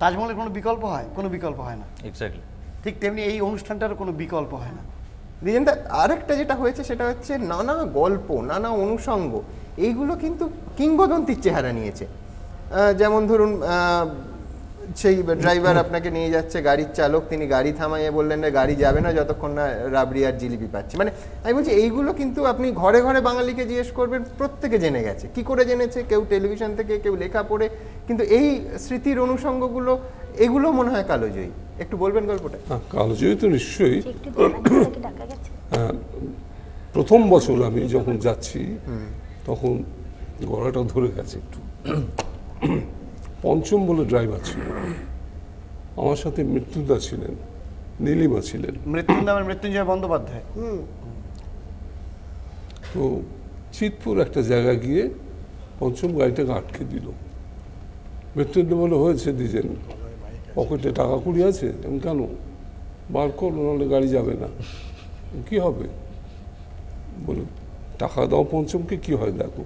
তাজমহলের কোনো বিকল্প হয়, কোনো বিকল্প হয় না, এক্স্যাক্টলি ঠিক তেমনি এই অনুষ্ঠানটারও কোনো বিকল্প হয় না। দ্বিজেনদা, আরেকটা যেটা হয়েছে সেটা হচ্ছে নানা গল্প, নানা অনুষঙ্গ, এইগুলো কিন্তু কিংবদন্তির চেহারা নিয়েছে। যেমন ধরুন সেই ড্রাইভার আপনাকে নিয়ে যাচ্ছে, গাড়ির চালক, তিনি গাড়ি থামাইয়ে বললেন না গাড়ি যাবে না যতক্ষণ না রাবড়ি আর জিলিপি পাচ্ছে। মানে আমি বলছি এইগুলো কিন্তু আপনি ঘরে ঘরে বাঙালিকে জিজ্ঞেস করবেন, প্রত্যেকে জেনে গেছে। কি করে জেনেছে? কেউ টেলিভিশন থেকে, কেউ লেখা পড়ে, কিন্তু এই স্মৃতির অনুষঙ্গগুলো, এগুলো মনে হয় কালোজয়ী। একটু বলবেন গল্পটা? কালোজয়ী তো নিশ্চয়ই। প্রথম বছর আমি যখন যাচ্ছি তখন গলাটা ধরে গেছে একটু। পঞ্চম বলে ড্রাইভার ছিল, আমার সাথে মৃত্যুদা ছিলেন, নীলিমা ছিলেন। মৃত্যুঞ্জয় বন্দ্যোপাধ্যায়। তো চিতপুর একটা জায়গায় গিয়ে পঞ্চম গাড়িটাকে আটকে দিল। মৃত্যুঞ্জয় বলে, হয়েছে দিয়েছেন, পকেটে টাকা কুড়ি আছে? আমি, কেন? বার করো, নাহলে গাড়ি যাবে না। কি হবে? বলে, টাকা দাও পঞ্চমকে, কি হয় দেখো।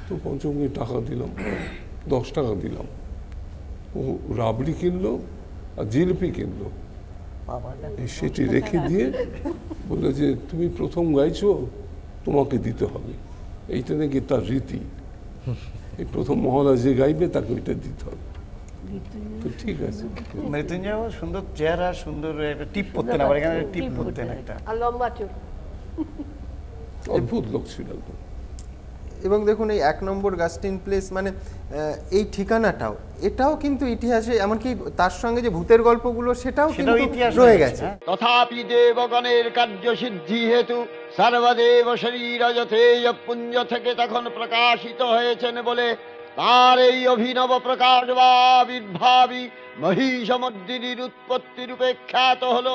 তো পঞ্চমকে টাকা দিলাম, 10 টাকা দিলাম। ও রাবড়ি কিনলো আর জিলিপি কিনলো, সেটি রেখে দিয়ে বললো যে তুমি প্রথম গাইছো, তোমাকে দিতে হবে। এইটা নাকি তার রীতি, এই প্রথম মহলা যে গাইবে তাকে ওইটা দিতে হবে। তো ঠিক আছে। মৃত্যুঞ্জয় সুন্দর চেহারা, সুন্দর একটা টিপ পরতেন, আবার এখানে টিপ পরতেন একটা, আর লম্বা চুল, অদ্ভুত লোক ছিল একদম। এবং দেখুন এই 1 নম্বর গাস্টিন প্লেস, মানে এই ঠিকানাটাও, এটাও কিন্তু ইতিহাসে, এমনকি তার সঙ্গে যে ভূতের গল্পগুলো সেটাও কিন্তু রয়ে গেছে। তথাপি দেবগণের কার্য সিদ্ধি হেতু সর্বদেব শরীর যথেয় পুঞ্জ থেকে তখন প্রকাশিত হয়েছেন বলে তার এই অভিনব প্রকাশ বা আবির্ভাবী মহিষমর্দিনীর উৎপত্তি রূপে খ্যাত হল।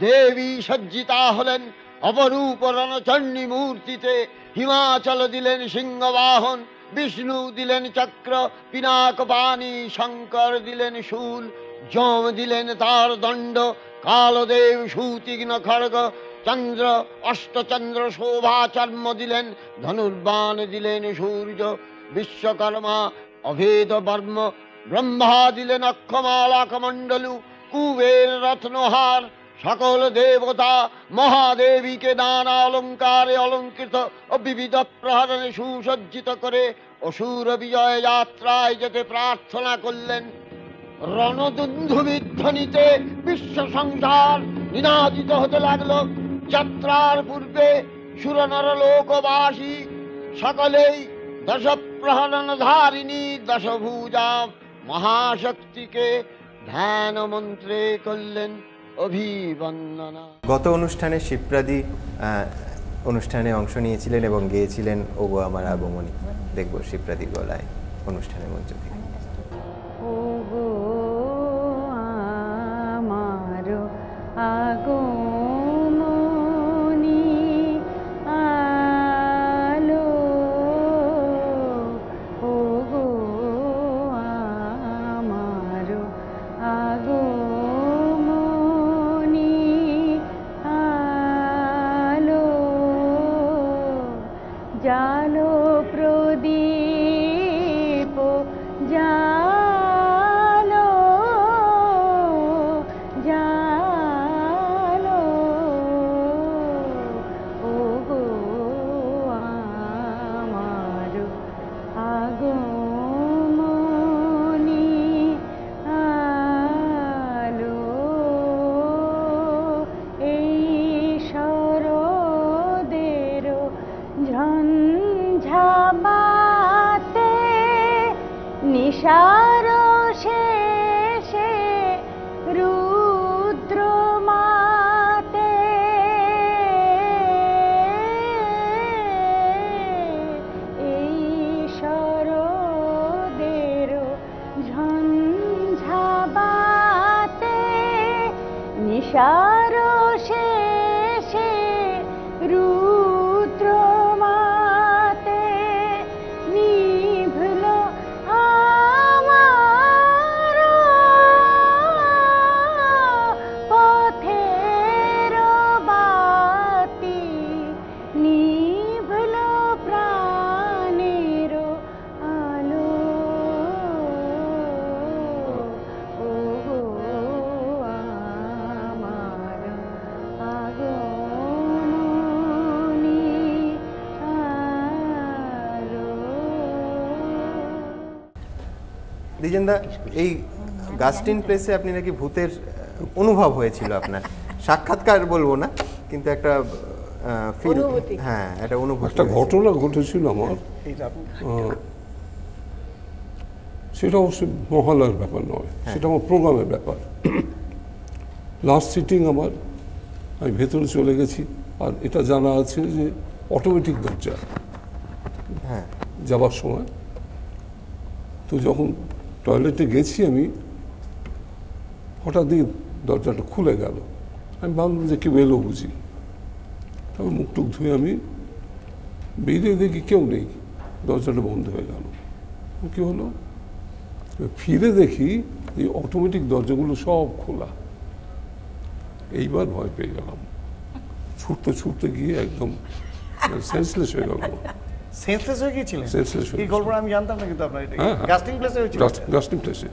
দেবী সজ্জিতা হলেন অপরূপ রণচণ্ডী মূর্তিতে, হিমাচল দিলেন সিংহবাহন, বিষ্ণু দিলেন চক্র পিনাক পানি, শঙ্কর দিলেন শূল, যম দিলেন তার দণ্ড, কালদেব সুতীক্ষ্ণ খড়গ, চন্দ্র অষ্টচন্দ্র শোভা চর্ম দিলেন, ধনুর্বাণ দিলেন সূর্য, বিশ্বকর্মা অভেদ বর্ম, ব্রহ্মা দিলেন অক্ষমালা কমণ্ডলু, কুবের রত্নহার, সকল দেবতা মহাদেবীকে নানা অলঙ্কারে অলঙ্কৃত ও বিবিধ প্রহরণে সুসজ্জিত করে অসুর বিজয় যাত্রায় যেতে প্রার্থনা করলেন। রণদুন্ধুবির ধ্বনিতে বিশ্ব সংসার নিনাদিত হতে লাগলো। যাত্রার পূর্বে সুরনর লোকবাসী সকলেই দশ প্রহরণ ধারিণী দশভুজা মহাশক্তিকে ধ্যান মন্ত্রে করলেন অভিবন্দনা। গত অনুষ্ঠানে শিবপ্রাদি অনুষ্ঠানে অংশ নিয়েছিলেন এবং গেয়েছিলেন ওগো আমার আগমনী। দেখব শিবপ্রাদির গলায় অনুষ্ঠানের মঞ্চ থেকে। ওগো আমার আগমনী আলো, ওগো আমার আগমনী আলো, জালো প্রদীপ জালো, জালো, ওগো আমার আগমনী আলো, এই শরদের ঝঞ্ঝাবাতে নিশার দ্বিজেনদা, এই গাস্টিন প্লেসে আপনি নাকি ভূতের অনুভব হয়েছিল আপনার, সাক্ষাৎকার বলবো না কিন্তু একটা ফিল, হ্যাঁ একটা অনুভব, একটা ঘটনা ঘটেছিল আমার, সেটা অবশ্যই মহালয়ার ব্যাপার নয়, সেটা আমার প্রোগ্রামের ব্যাপার। লাস্ট সিটিং আমার, আমি ভেতরে চলে গেছি, আর এটা জানা আছে যে অটোমেটিক দরজা যাবার সময়, তো যখন টয়লেটে গেছি আমি, হঠাৎ দিয়ে দরজাটা খুলে গেল, আমি ভাবলাম যে কেউ এলো বুঝি, তারপর মুখ টুক ধুয়ে আমি বেরিয়ে দেখি কেউ নেই, দরজাটা বন্ধ হয়ে গেল। কী হলো, ফিরে দেখি এই অটোমেটিক দরজাগুলো সব খোলা। এইবার ভয় পেয়ে গেলাম, ছুটতে ছুটতে গিয়ে একদম সেন্সলেস হয়ে গেল। সেন্সলেস হয়ে গিয়েছিলেন? সেন্সলেস হয়ে, এই গল্পটা আমি জানতাম না কিন্তু আপনার, গাস্টিং প্লেসে হয়েছিল? গাস্টিং প্লেসে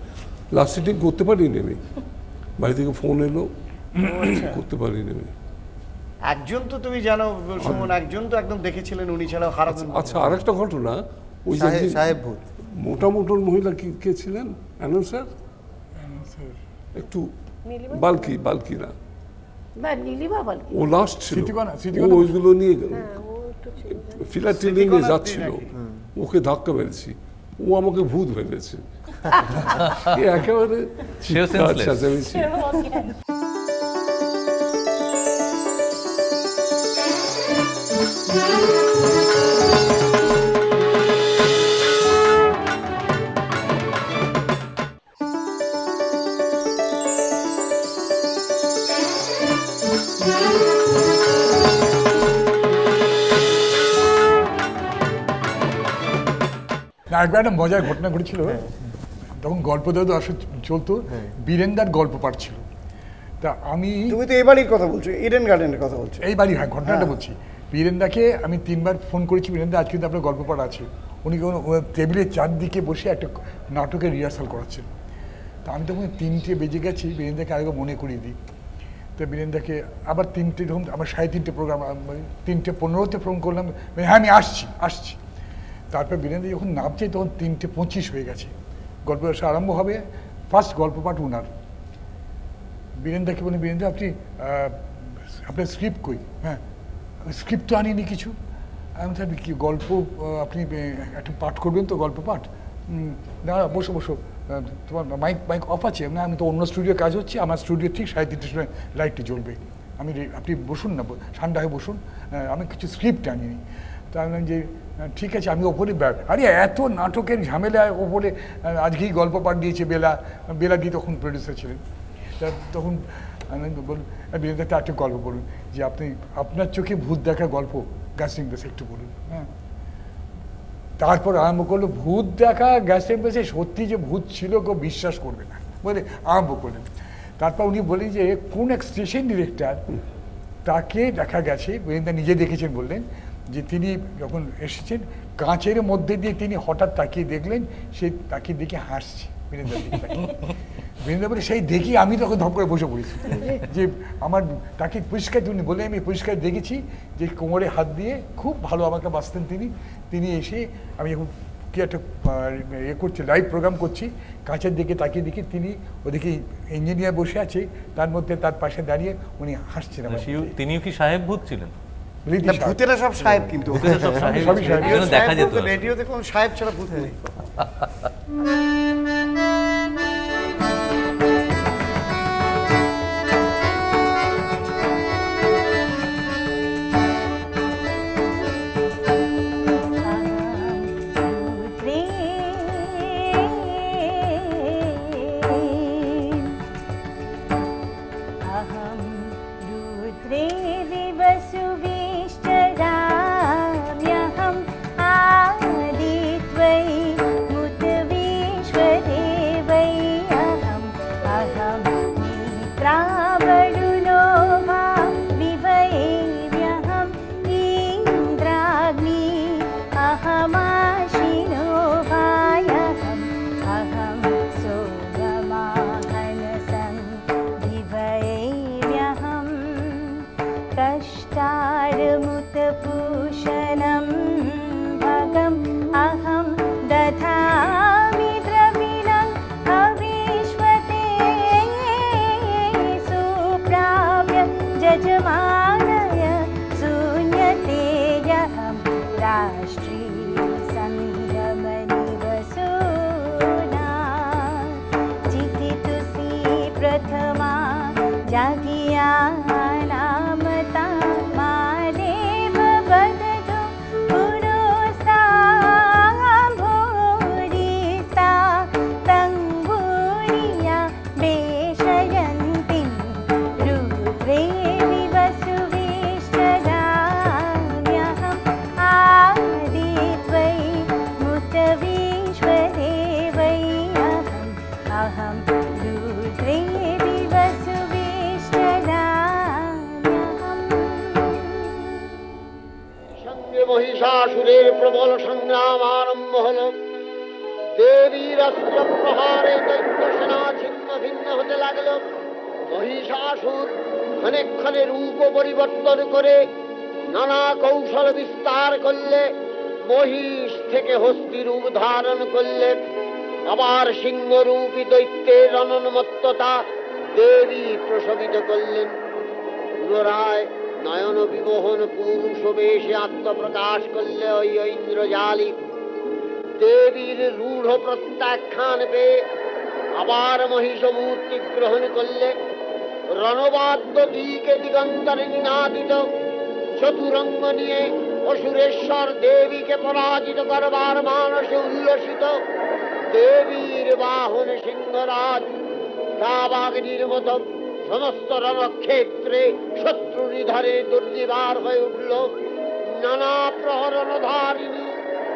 লাস্ট সিটিং করতে পারিনি আমি, বাড়ি থেকে ফোন এলো, করতে পারিনি আমি। একজন তো তুমি জানো সুমন, একজন তো একদম দেখেছিলেন, উনি ছাড়াও হারাধন। আচ্ছা, আরেকটা ঘটনা, ওই সাহেব ভূত, মোটা মোটর মহিলা কে ছিলেন? অ্যানাউন্সার, একটু বালকি, বালকি না, ও লাস্ট ছিল, ও ওইগুলো নিয়ে ফিলাটেলি নিয়ে যাচ্ছিল, ওকে ধাক্কা মেরেছি, ও আমাকে ভূত ভেবেছে, একেবারে চেঁচামেচি। একবার একটা মজার ঘটনা ঘটেছিল, তখন গল্প দেওয়া আসলে চলতো, বীরেন্দার গল্প পাঠ ছিল, তা আমি, তুমি তো এই বাড়ির কথা বলছো, ইডেন গার্ডেনের কথা বলছো? এই বাড়ি, হ্যাঁ, ঘটনাটা বলছি। বীরেন্দাকে আমি 3বার ফোন করেছি, বীরেন্দা আজকে কিন্তু আপনার গল্প পাঠ আছে। উনি টেবিলের চারদিকে বসে একটা নাটকের রিহার্সাল করাচ্ছেন। তা আমি তখন 3টে বেজে গেছি, বীরেন্দাকে আরেকবার মনে করিয়ে দিই। তো বীরেন্দাকে আবার 3টে, ধরুন আমার 3:30 প্রোগ্রাম, 3:15-তে ফোন করলাম, হ্যাঁ আমি আসছি। তারপর বীরেন্দ্র যখন নামছে তখন 3:25 হয়ে গেছে, গল্প আরম্ভ হবে, ফার্স্ট গল্প পাঠ উনার। বীরেন্দ্রকে বলি, বীরেন্দ্র আপনি আপনার স্ক্রিপ্ট কই? হ্যাঁ, স্ক্রিপ্ট তো আনিনি কিছু। আমি তাহলে কি গল্প আপনি একটা পাঠ করবেন তো, গল্প পাঠ? না, বসো বসো, তোমার মাইক অফ আছে? না, আমি তো অন্য স্টুডিও কাজ হচ্ছে, আমার স্টুডিও ঠিক 3:30 সময় লাইটটি জ্বলবে, আপনি বসুন না, ঠান্ডা হয়ে বসুন, আমি কিছু স্ক্রিপ্ট আনিনি। তা আমি বললাম যে ঠিক আছে, আমি ওপরে আরে এত নাটকের ঝামেলা, ওপরে আজকেই গল্প পাঠ দিয়েছে বেলাদি তখন প্রডিউসার ছিলেন। তা তখন আমি বলুন, বীরেন্দ্রটা একটা গল্প বলুন, যে আপনি আপনার চোখে ভূত দেখা গল্প গাস্টিং প্লেসে একটু বলুন। হ্যাঁ, তারপর আরম্ভ করলো, ভূত দেখা গাস্টিং প্লেসে, সত্যি যে ভূত ছিল কেউ বিশ্বাস করবে না বলে আরম্ভ করলেন। তারপর উনি বলেন যে কোন এক স্টেশন ডিরেক্টর, তাকে দেখা গেছে, বীরেন্দ্র নিজে দেখেছেন, বললেন যে তিনি যখন এসেছেন কাঁচের মধ্যে দিয়ে তিনি হঠাৎ তাকিয়ে দেখলেন, সে তাকিয়ে দেখে হাসছে। বীরেন্দ্র বলে সেই দেখি আমি তখন ধপ করে বসে পড়েছি, যে আমার তাকে পরিষ্কার, তিনি বলে আমি পরিষ্কার দেখেছি যে কোমরে হাত দিয়ে খুব ভালো আমাকে বাঁচতেন তিনি এসে, আমি এখন কি একটা করছি, লাইভ প্রোগ্রাম করছি, কাঁচের দিকে তাকিয়ে দেখি তিনি ওদিকে ইঞ্জিনিয়ার বসে আছে, তার মধ্যে তার পাশে দাঁড়িয়ে উনি হাসছেন। তিনিও কি সাহেব ভূত ছিলেন? ভূতেরা সব সাহেব, কিন্তু দেখা যেত রেডিওতে কোন সাহেব ছাড়া ভূত নেই। राष्ट्रीय संगमनि वसुना जिति तुसी प्रथमा जागिया नामता महादेव बददो पुरोसा भोरिसा तंबुरिया बेशयन्ति रुद्रे विवसुवेश्वराम्यहम् आदित्वै मुतवीश्वरेवै अहं रुद्रे মহিষাসুরের প্রবল সংগ্রাম আরম্ভ হল। দেবীর অস্ত্র প্রহারে দৈত্য সেনা ছিন্ন ভিন্ন হতে লাগলো। মহিষাসুর ক্ষণে ক্ষণে রূপ পরিবর্তন করে নানা কৌশল বিস্তার করলে, মহিষ থেকে হস্তি রূপ ধারণ করলে, আবার সিংহরূপী দৈত্যের অনন্মত্ততা দেবী প্রসবিত করলেন। পুনরায় নয়ন বিমোহন পুরুষ বেশে আত্মপ্রকাশ করলে ওই ইন্দ্রজালী। দেবীর রূঢ় প্রত্যাখ্যান পেয়ে আবার মহিষ মূর্তি গ্রহণ করলে। রণবাদ্য দিকে দিগন্তরে নিনাদিত চতুরঙ্গ নিয়ে অসুরেশ্বর দেবীকে পরাজিত করবার মানসে উল্লসিত। দেবীর বাহন সিংহরাজ দাবাগ্নির মতো সমস্ত রণক্ষেত্রে শত্রু নিধারে দুর্নিবার হয়ে উঠল। নানা প্রহরণধারিণী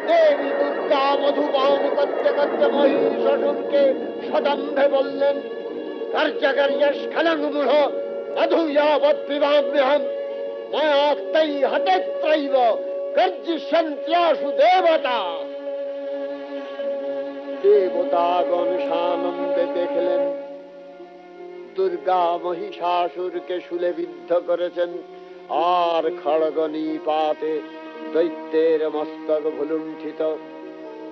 দেবী দুর্গা মধুপান করতে করতে মহিষাসুরকে সদম্ভে বললেন, কার্যকার্যস্খলনমূঢ় মধুয়াবৎপিবাম্যহম মায়াক্তৈ হতেত্রৈব গর্জিষ্যন্ত্যাসু দেবতা। দেবতাগণ সানন্দে দেখলেন দুর্গা মহিষাসুরকে শূলে বিদ্ধ করেছেন, আর খড়গ নিপাতে দৈত্যের মস্তক ভুলুণ্ঠিত।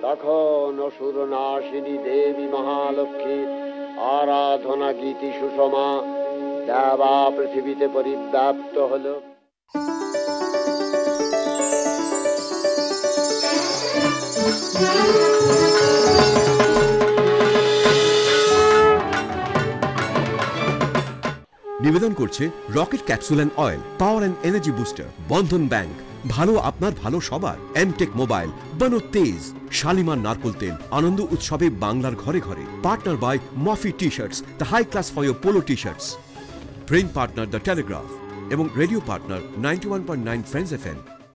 তখন অসুর নাশিনী দেবী মহালক্ষ্মীর আরাধনা গীতি সুষমা দেবা পৃথিবীতে পরিব্যাপ্ত হল। নিবেদন করছে rocket capsule and oil, power and energy booster, Bandhan bank, ভালো আপনার ভালো সবার, এমটেক মোবাইল, বনো তেজ, শালিমার নারকোল তেল, আনন্দ উৎসবে বাংলার ঘরে ঘরে। Partner by Mufti T shirts, the high class for your polo T shirts. Brain partner the Telegraph এবং রেডিও পার্টনার 91.9 ফ্রেন্ডস FM।